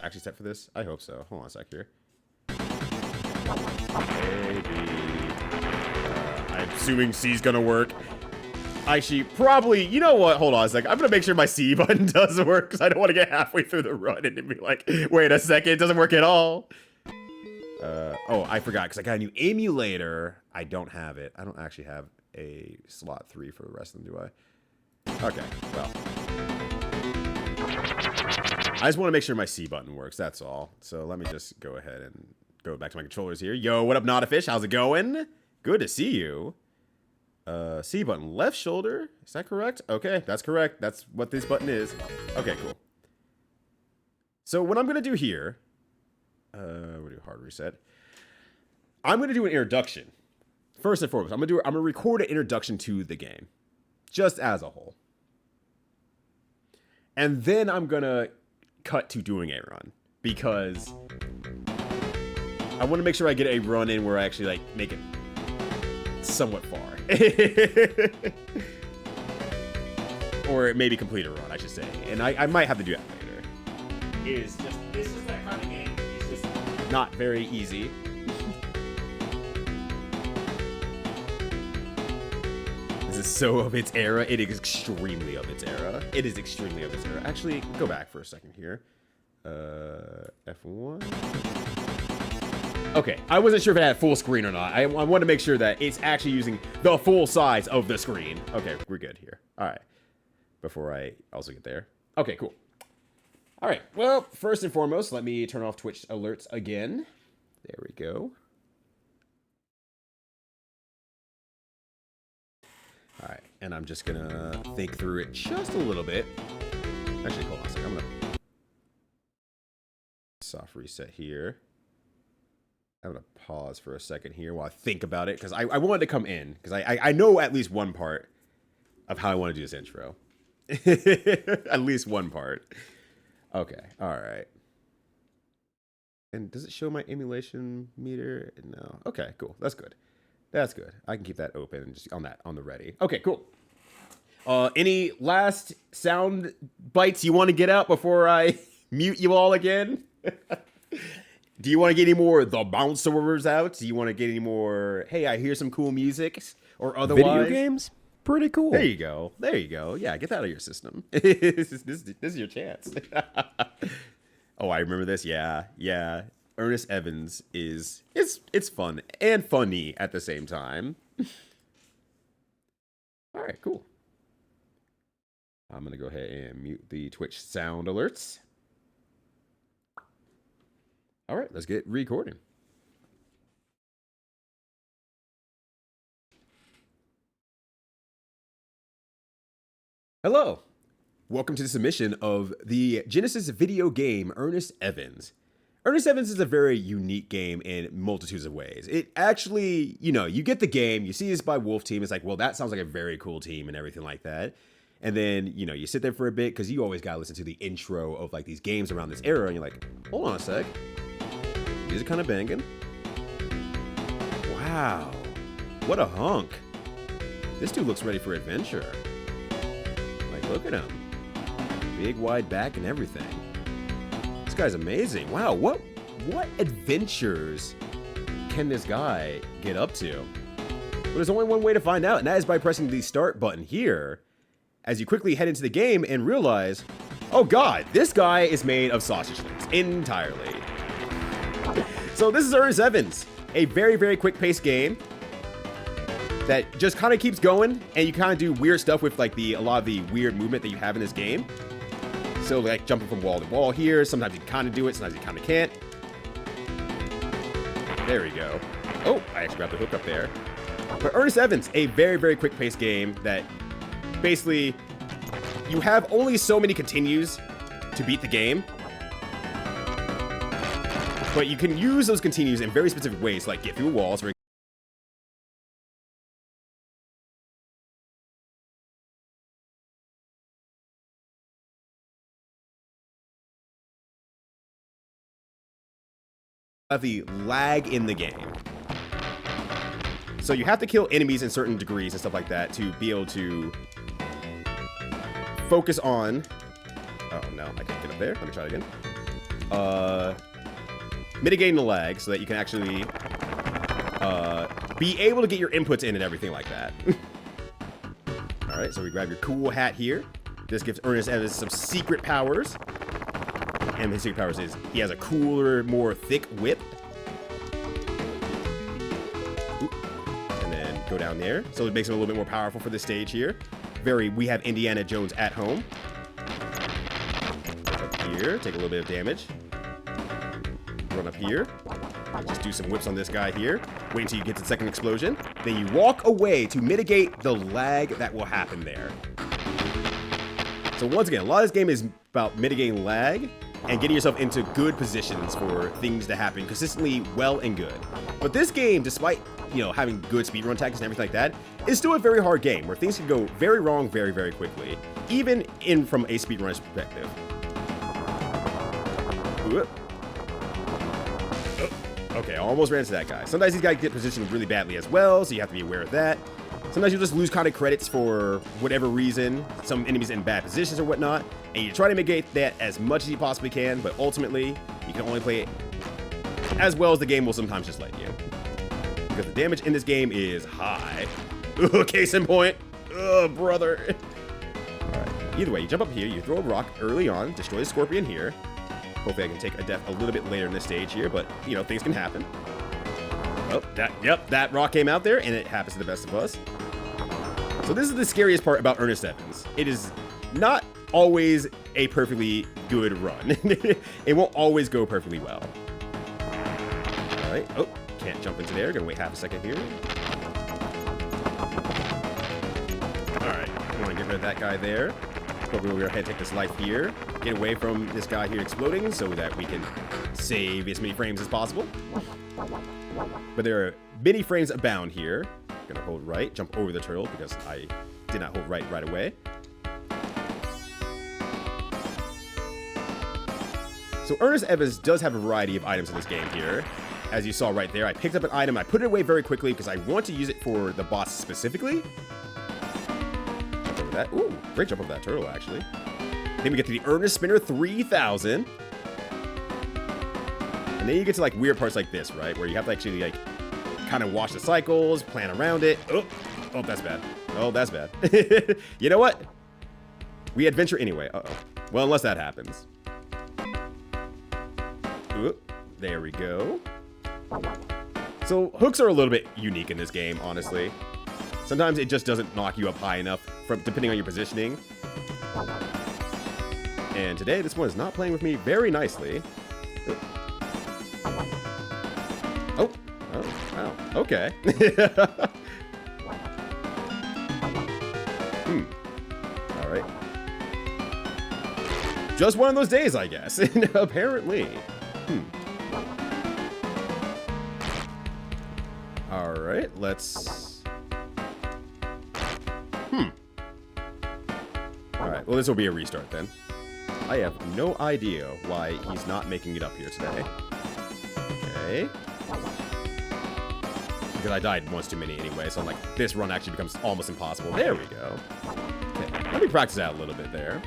Actually set for this? I hope so. Hold on a sec here. Maybe. I'm assuming C's gonna work. Actually, probably. You know what? Hold on a sec. I'm gonna make sure my C button does work because I don't want to get halfway through the run and be like, wait a second, it doesn't work at all. Oh, I forgot because I got a new emulator. I don't have it. I don't actually have a slot 3 for the rest of them, do I? Okay, well. I just want to make sure my C button works, that's all. So let me just go ahead and go back to my controllers here. Yo, what up, Not a Fish? How's it going? Good to see you. C button, left shoulder. Is that correct? Okay, that's correct. That's what this button is. Okay, cool. So what I'm gonna do here, we'll do hard reset. I'm gonna do an introduction. First and foremost, I'm gonna record an introduction to the game, just as a whole. And then I'm gonna cut to doing a run, because I want to make sure I get a run in where I actually like make it somewhat far. Or maybe complete a run, I should say. And I might have to do that later. It's just that kind of game. It's just not very easy. This is so of its era. It is extremely of its era. It is extremely of its era. Actually, go back for a second here. F1. Okay, I wasn't sure if it had full screen or not. I want to make sure that it's actually using the full size of the screen. Okay, we're good here. All right. Before I also get there. Okay, cool. All right. Well, first and foremost, let me turn off Twitch alerts again. There we go. All right, and I'm just gonna think through it just a little bit. Actually, hold on a second. I'm gonna soft reset here. I'm gonna pause for a second here while I think about it, because I wanted to come in, because I know at least one part of how I want to do this intro. At least one part. Okay, all right. And does it show my emulation meter? No. Okay, cool. That's good. That's good. I can keep that open and just on the ready. Okay, cool. Any last sound bites you want to get out before I mute you all again? Do you want to get any more the bouncers out? Do you want to get any more, hey, I hear some cool music or otherwise? Video games? Pretty cool. There you go. There you go. Yeah, get that out of your system. this is your chance. Oh, I remember this. Yeah, yeah. Ernest Evans it's fun and funny at the same time. All right, cool. I'm going to go ahead and mute the Twitch sound alerts. All right, let's get recording. Hello. Welcome to the submission of the Genesis video game Ernest Evans. Ernest Evans is a very unique game in multitudes of ways. It actually, you get the game, you see this by Wolf Team, it's like, well, that sounds like a very cool team and everything like that. And then, you sit there for a bit, because you always got to listen to the intro of like these games around this era, and you're like, hold on a sec. Music kind of banging. Wow. What a hunk. This dude looks ready for adventure. Like, look at him. Big wide back and everything. This guy's amazing. Wow, what adventures can this guy get up to? Well, there's only one way to find out, and that is by pressing the start button here, as you quickly head into the game and realize, oh god, this guy is made of sausage links entirely. So this is Ernest Evans, a very, very quick-paced game that just kind of keeps going, and you kind of do weird stuff with like a lot of the weird movement that you have in this game. So like jumping from wall to wall here, sometimes you can kind of do it, sometimes you kind of can't. There we go. Oh, I actually grabbed the hook up there. But Ernest Evans, a very, very quick-paced game that basically you have only so many continues to beat the game. But you can use those continues in very specific ways, like get through walls, or the lag in the game. So you have to kill enemies in certain degrees and stuff like that to be able to focus on... Oh, no, I can't get up there. Let me try it again. Mitigating the lag so that you can actually be able to get your inputs in and everything like that. Alright, so we grab your cool hat here. This gives Ernest Evans some secret powers. And his secret powers is he has a cooler, more thick whip. Oop. And then go down there. So it makes him a little bit more powerful for this stage here. We have Indiana Jones at home. Up here, take a little bit of damage. Run up here. Just do some whips on this guy here. Wait until you get to the second explosion. then you walk away to mitigate the lag that will happen there. So once again, a lot of this game is about mitigating lag and getting yourself into good positions for things to happen consistently well and good. But this game, despite, you know, having good speedrun tactics and everything like that, is still a very hard game where things can go very wrong very, very quickly, even from a speedrunner's perspective. Ooh. Oh, okay, I almost ran into that guy. Sometimes these guys get positioned really badly as well, so you have to be aware of that. Sometimes you'll just lose kind of credits for whatever reason, some enemies in bad positions or whatnot, and you try to mitigate that as much as you possibly can, but ultimately, you can only play it as well as the game will sometimes just let you. Because the damage in this game is high. Case in point. Oh, brother. Alright, either way, you jump up here, you throw a rock early on, destroy the scorpion here. Hopefully I can take a death a little bit later in this stage here, but, you know, things can happen. Oh, that rock came out there, and it happens to the best of us. So this is the scariest part about Ernest Evans. It is not always a perfectly good run. It won't always go perfectly well. Alright, oh, can't jump into there. Gonna wait half a second here. Alright, we want to get rid of that guy there. But we'll go ahead and take this life here. Get away from this guy here exploding so that we can save as many frames as possible. But there are many frames abound here. Gonna hold right, jump over the turtle because I did not hold right away. So Ernest Evans does have a variety of items in this game here. As you saw right there, I picked up an item, I put it away very quickly because I want to use it for the boss specifically. Jump over that. Ooh, great jump over that turtle actually. Then we get to the Ernest Spinner 3000. And then you get to like weird parts like this, right? Where you have to actually like kind of watch the cycles, plan around it. Oh, that's bad. Oh, that's bad. You know what? We adventure anyway. Uh-oh. Well, unless that happens. Ooh, there we go. So hooks are a little bit unique in this game, honestly. Sometimes it just doesn't knock you up high enough, depending on your positioning. And today, this one is not playing with me very nicely. Oh, wow. Okay. All right. Just one of those days, I guess. Apparently. All right, let's... All right, well, this will be a restart then. I have no idea why he's not making it up here today. Okay. Because I died once too many anyway, so I'm like, this run actually becomes almost impossible. There we go. Okay, let me practice that a little bit there.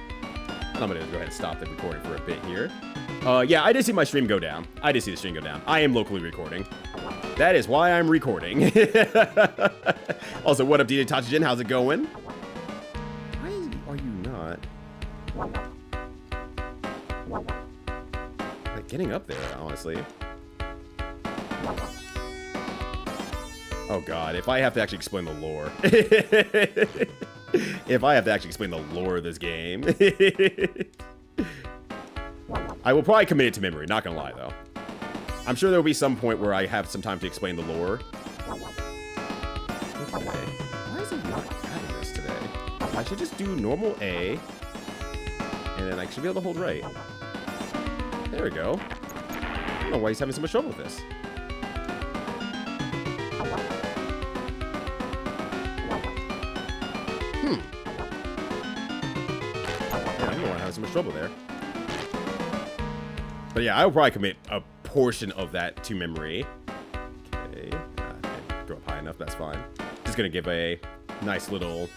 And I'm going to go ahead and stop the recording for a bit here. Yeah, I did see my stream go down. I did see the stream go down. I am locally recording. That is why I'm recording. Also, what up, DJ Tachijin? How's it going? Why are you not... like, getting up there, honestly. Oh god, if I have to actually explain the lore. If I have to actually explain the lore of this game. I will probably commit it to memory, not gonna lie though. I'm sure there will be some point where I have some time to explain the lore. Okay. Why is it not having this today? I should just do normal A. And then I should be able to hold right. There we go. I don't know why he's having so much trouble with this. Yeah, I don't know why I'm having so much trouble there. But yeah, I will probably commit a portion of that to memory. Okay. Can't go up high enough, that's fine. Just gonna give a nice little...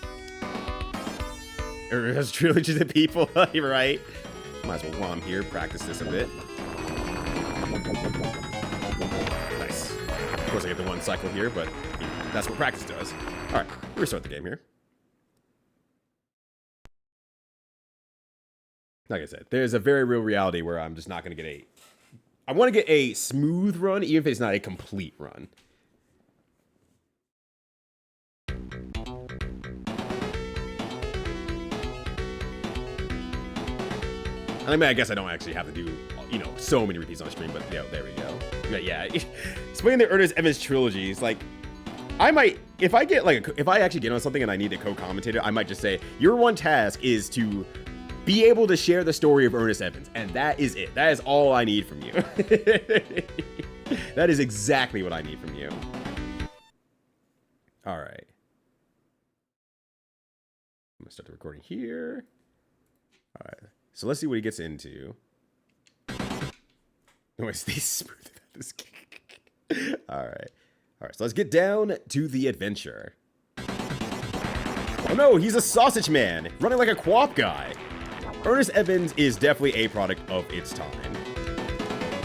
There's trilogy to people, right? Might as well while I'm here, practice this a bit. Nice. Of course I get the one cycle here, but that's what practice does. Alright, restart the game here. Like I said, there's a very real reality where I'm just not going to get a... I want to get a smooth run, even if it's not a complete run. I mean, I guess I don't actually have to do, you know, so many repeats on stream, but, you know, there we go. But yeah, explaining the Ernest Evans trilogy is like... I might, if I get like, if I actually get on something and I need a co-commentator, I might just say, your one task is to be able to share the story of Ernest Evans. And that is it. That is all I need from you. That is exactly what I need from you. All right. I'm gonna start the recording here. All right. So let's see what he gets into. No, it's these smooth. All right. All right, so let's get down to the adventure. Oh no, he's a sausage man, running like a co-op guy. Ernest Evans is definitely a product of its time.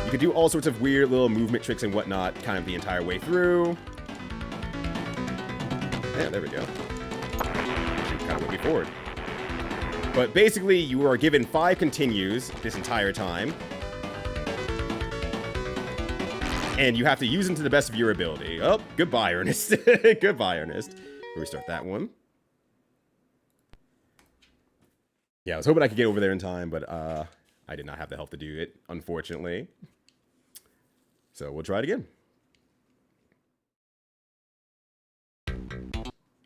You can do all sorts of weird little movement tricks and whatnot kind of the entire way through. Yeah, there we go. Kind of moving forward. But basically, you are given 5 continues this entire time. And you have to use them to the best of your ability. Oh, goodbye, Ernest. Goodbye, Ernest. We'll restart that one. Yeah, I was hoping I could get over there in time, but I did not have the health to do it, unfortunately. So we'll try it again.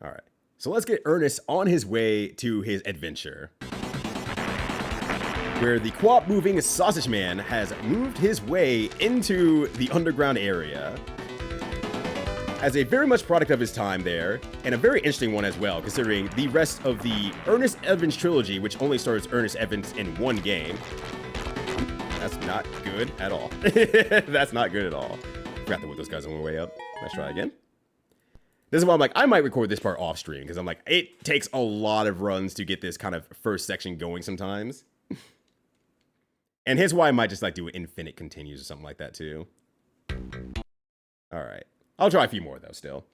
All right. So let's get Ernest on his way to his adventure, where the co-op moving sausage man has moved his way into the underground area. As a very much product of his time there, and a very interesting one as well, considering the rest of the Ernest Evans trilogy, which only stars Ernest Evans in one game. That's not good at all. That's not good at all. Forgot to put those guys on my way up. Let's try again. This is why I'm like, I might record this part off stream, because I'm like, it takes a lot of runs to get this kind of first section going sometimes. And here's why I might just like do infinite continues or something like that too. All right. I'll try a few more though still.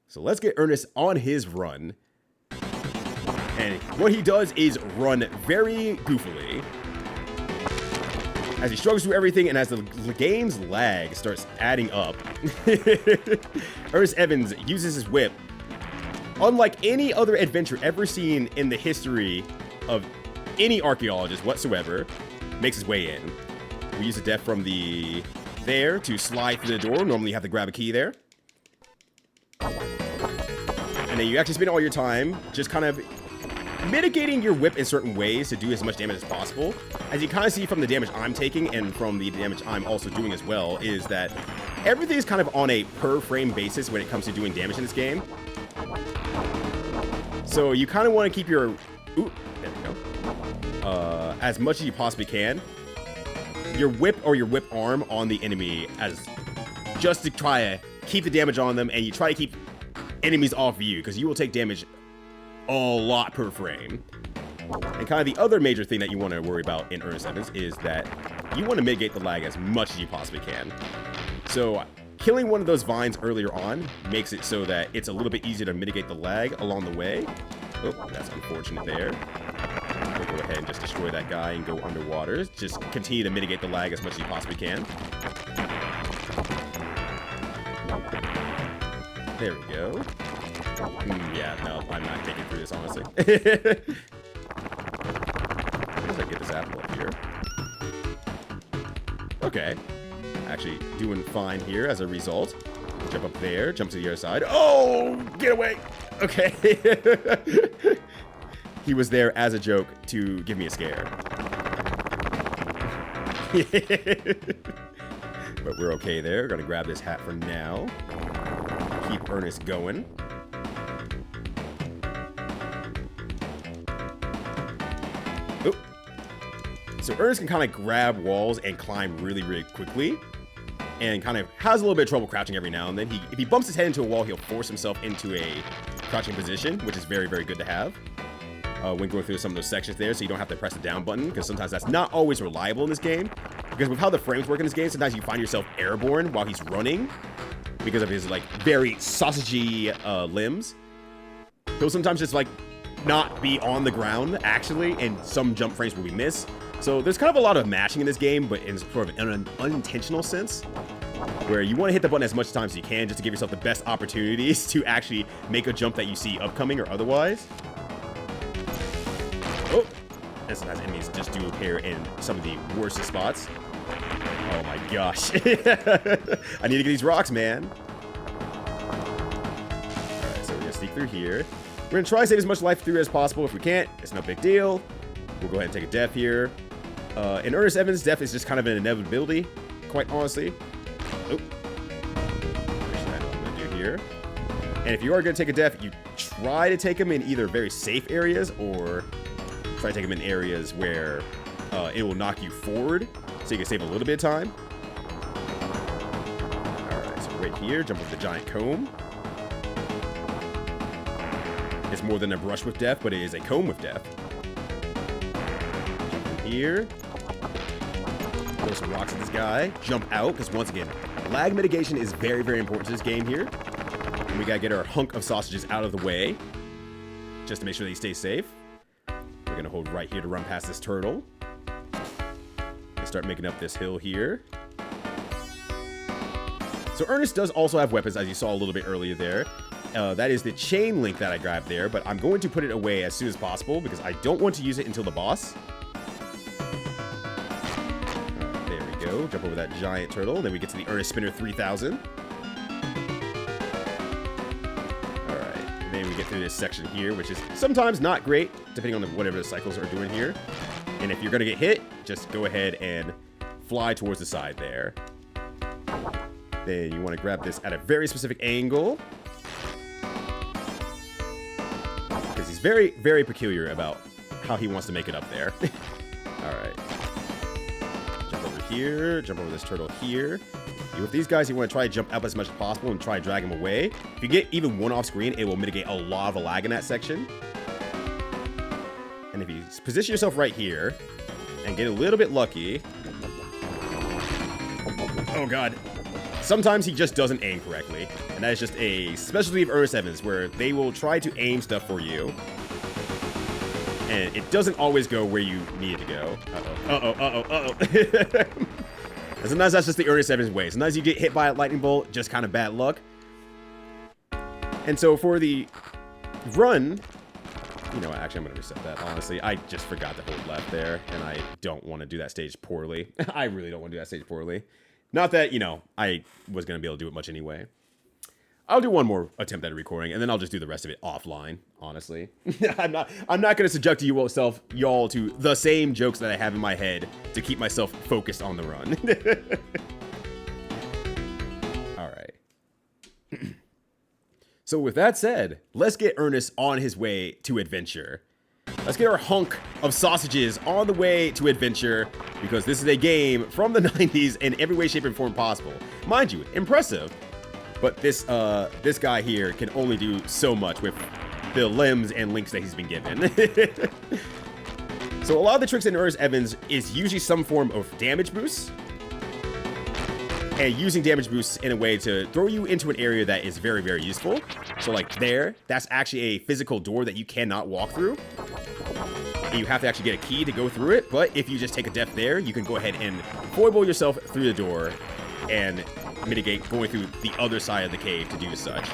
So let's get Ernest on his run. And what he does is run very goofily. As he struggles through everything and as the game's lag starts adding up, Ernest Evans uses his whip. Unlike any other adventure ever seen in the history of any archaeologist whatsoever, makes his way in. We use the death from the there to slide through the door. Normally you have to grab a key there. And then you actually spend all your time just kind of mitigating your whip in certain ways to do as much damage as possible. As you kind of see from the damage I'm taking and from the damage I'm also doing as well, is that everything is kind of on a per frame basis when it comes to doing damage in this game. So you kind of want to keep your... Ooh, there we go. As much as you possibly can. Your whip or your whip arm on the enemy as just to try to keep the damage on them, and you try to keep enemies off you because you will take damage a lot per frame. And kind of the other major thing that you want to worry about in Ernest Evans is that you want to mitigate the lag as much as you possibly can. So killing one of those vines earlier on makes it so that it's a little bit easier to mitigate the lag along the way. Oh, that's unfortunate there. We'll go ahead and just destroy that guy and go underwater. Just continue to mitigate the lag as much as you possibly can. There we go. Yeah, no, I'm not making it through this, honestly. How does I get this apple up here? Okay. Actually doing fine here as a result. Jump up there, jump to the other side. Oh, get away! Okay. He was there as a joke to give me a scare. But we're okay there. We're gonna grab this hat for now. Keep Ernest going. Oop. So Ernest can kind of grab walls and climb really, really quickly. And kind of has a little bit of trouble crouching every now and then. If he bumps his head into a wall, he'll force himself into a crouching position, which is very, very good to have. When going through some of those sections there, so you don't have to press the down button, because sometimes that's not always reliable in this game. Because with how the frames work in this game, sometimes you find yourself airborne while he's running because of his like very sausagey limbs. He'll sometimes just like not be on the ground actually, and some jump frames will be missed. So there's kind of a lot of mashing in this game, but in sort of an unintentional sense, where you want to hit the button as much times as you can just to give yourself the best opportunities to actually make a jump that you see upcoming or otherwise. Oh, and sometimes enemies just do appear in some of the worst spots. Oh my gosh. I need to get these rocks, man. through here. We're going to try to save as much life through as possible. If we can't, it's no big deal. We'll go ahead and take a death here. In Ernest Evans, death is just kind of an inevitability, quite honestly. Oh. Actually, I know what I'm going to do here. And if you are going to take a death, you try to take them in either very safe areas or try to take them in areas where it will knock you forward so you can save a little bit of time. Alright, so right here, jump over the giant comb. It's more than a brush with death, but it is a comb with death. Jump in here. Throw some rocks at this guy. Jump out, because once again, lag mitigation is very, very important to this game here. And we gotta get our hunk of sausages out of the way, just to make sure that he stays safe. We're gonna hold right here to run past this turtle. And start making up this hill here. So Ernest does also have weapons, as you saw a little bit earlier there. That is the chain link that I grabbed there, but I'm going to put it away as soon as possible because I don't want to use it until the boss. There we go. Jump over that giant turtle. Then we get to the Ernest Spinner 3000. Alright. Then we get through this section here, which is sometimes not great, depending on whatever the cycles are doing here. And if you're going to get hit, just go ahead and fly towards the side there. Then you want to grab this at a very specific angle. Because he's very, very peculiar about how he wants to make it up there. Alright. Jump over here. Jump over this turtle here. With these guys, you want to try to jump up as much as possible and try to drag them away. If you get even one off screen, it will mitigate a lot of the lag in that section. And if you position yourself right here and get a little bit lucky... Oh god. Sometimes he just doesn't aim correctly, and that is just a specialty of Ernest Evans, where they will try to aim stuff for you, and it doesn't always go where you need it to go. And sometimes that's just the Ernest Evans way. Sometimes you get hit by a lightning bolt, just kind of bad luck. And so for the run, you know what, actually I'm going to reset that, honestly. I just forgot to hold left there, and I don't want to do that stage poorly. I really don't want to do that stage poorly. Not that, you know, I was going to be able to do it much anyway. I'll do one more attempt at a recording, and then I'll just do the rest of it offline, honestly. I'm not going to subject y'all to the same jokes that I have in my head to keep myself focused on the run. All right. So with that said, let's get Ernest on his way to adventure. Let's get our hunk of sausages on the way to adventure, because this is a game from the 90s in every way, shape, and form possible. Mind you, impressive, but this guy here can only do so much with the limbs and links that he's been given. So a lot of the tricks in Ernest Evans is usually some form of damage boost, and using damage boosts in a way to throw you into an area that is very, very useful. So like there, that's actually a physical door that you cannot walk through. And you have to actually get a key to go through it, but if you just take a death there, you can go ahead and foible yourself through the door and mitigate going through the other side of the cave to do such.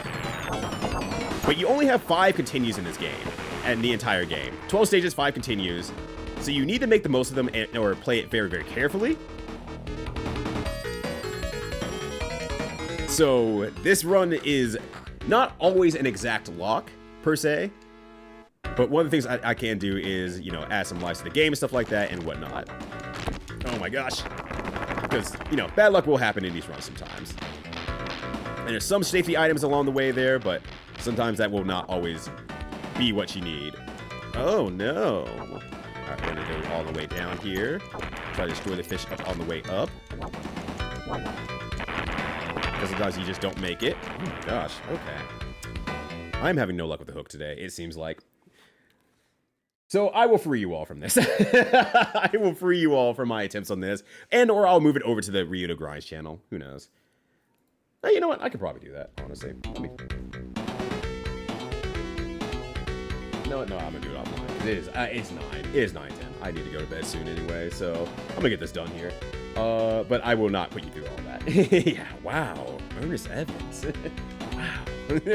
But you only have 5 continues in this game, and the entire game. 12 stages, 5 continues. So you need to make the most of them or play it very, very carefully. So this run is not always an exact lock, per se. But one of the things I can do is, you know, add some lives to the game and stuff like that and whatnot. Oh my gosh. Because, you know, bad luck will happen in these runs sometimes. And there's some safety items along the way there, but sometimes that will not always be what you need. Oh no. Alright, we're gonna go all the way down here. Try to destroy the fish up on the way up. Because sometimes you just don't make it. Oh my gosh, okay. I'm having no luck with the hook today, it seems like. So I will free you all from this. I will free you all from my attempts on this. And or I'll move it over to the Ryudo Grinds channel. Who knows? Now, you know what? I could probably do that, honestly. No, I'm going to do it offline. It's 9. It is 9:10. I need to go to bed soon anyway, so I'm going to get this done here. But I will not put you through all that. Yeah, wow. Ernest Evans. Wow. Let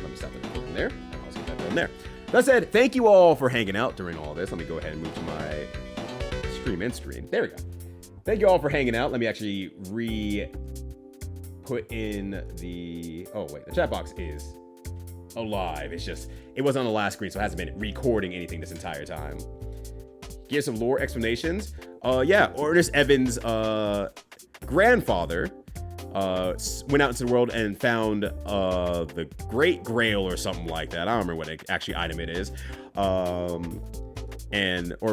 me stop the recording there. I'll get that done there. That said, thank you all for hanging out during all this. Let me go ahead and move to my stream end screen. There we go. Thank you all for hanging out. Let me actually put in the... Oh, wait. The chat box is alive. It's just... It wasn't on the last screen, so it hasn't been recording anything this entire time. Give some lore explanations. Yeah, Ernest Evans' grandfather went out into the world and found the Great Grail or something like that. I don't remember what actually item it is. Or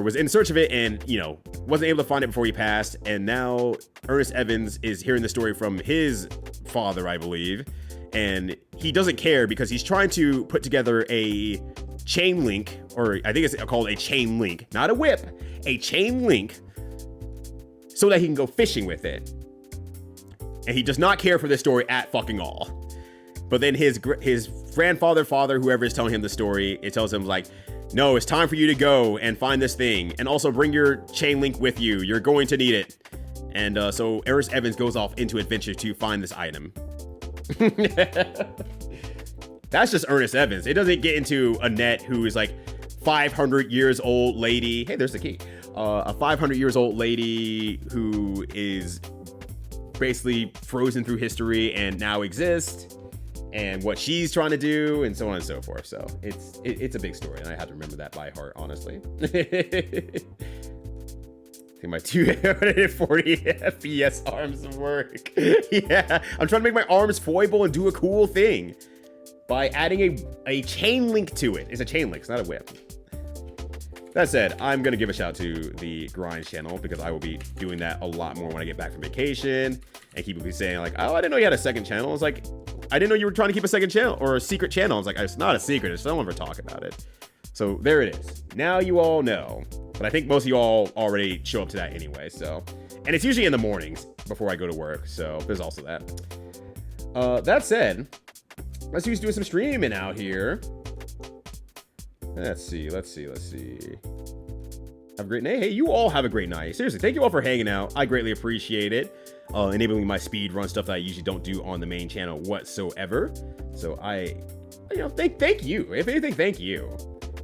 was in search of it and, you know, wasn't able to find it before he passed. And now Ernest Evans is hearing the story from his father, I believe. And he doesn't care because he's trying to put together a chain link, or I think it's called a chain link, not a whip, a chain link, so that he can go fishing with it. And he does not care for this story at fucking all. But then his grandfather, father, whoever is telling him the story, it tells him like, no, it's time for you to go and find this thing. And also bring your chain link with you. You're going to need it. And so Ernest Evans goes off into adventure to find this item. That's just Ernest Evans. It doesn't get into Annette, who is like 500 years old lady. Hey, there's the key. A 500 years old lady who is basically frozen through history and now exists, and what she's trying to do, and so on and so forth. So it's a big story, and I have to remember that by heart, honestly. I think my 240 FPS arms work. Yeah, I'm trying to make my arms foible and do a cool thing by adding a chain link to it. It's a chain link, it's not a whip. That said, I'm going to give a shout out to the Grinds channel because I will be doing that a lot more when I get back from vacation. And people be saying like, oh, I didn't know you had a second channel. It's like, I didn't know you were trying to keep a second channel or a secret channel. It's like, it's not a secret. It's someone ever talk about it. So there it is. Now you all know. But I think most of you all already show up to that anyway. So, and it's usually in the mornings before I go to work. So there's also that. That said, let's do some streaming out here. Let's see. Have a great night. Hey, you all have a great night. Seriously, thank you all for hanging out. I greatly appreciate it. Enabling my speed run stuff that I usually don't do on the main channel whatsoever. So thank you. If anything, thank you.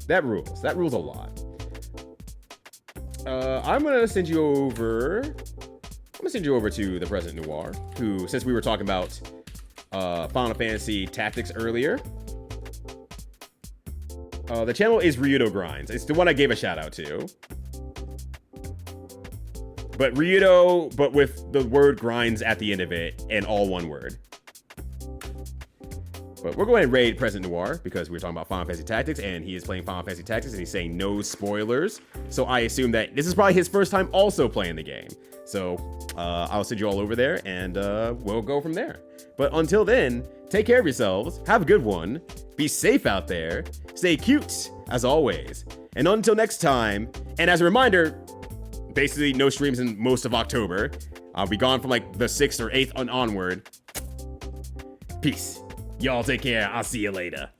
That rules. That rules a lot. I'm gonna send you over to the President Noir, who, since we were talking about Final Fantasy Tactics earlier, the channel is Ryudo Grinds. It's the one I gave a shout out to. But Ryudo, but with the word grinds at the end of it, and all one word. But we're going to raid President Noir because we're talking about Final Fantasy Tactics, and he is playing Final Fantasy Tactics, and he's saying no spoilers. So I assume that this is probably his first time also playing the game. So I'll send you all over there, and we'll go from there. But until then, take care of yourselves, have a good one, be safe out there, stay cute, as always. And until next time, and as a reminder, basically no streams in most of October. I'll be gone from like the 6th or 8th onward. Peace. Y'all take care. I'll see you later.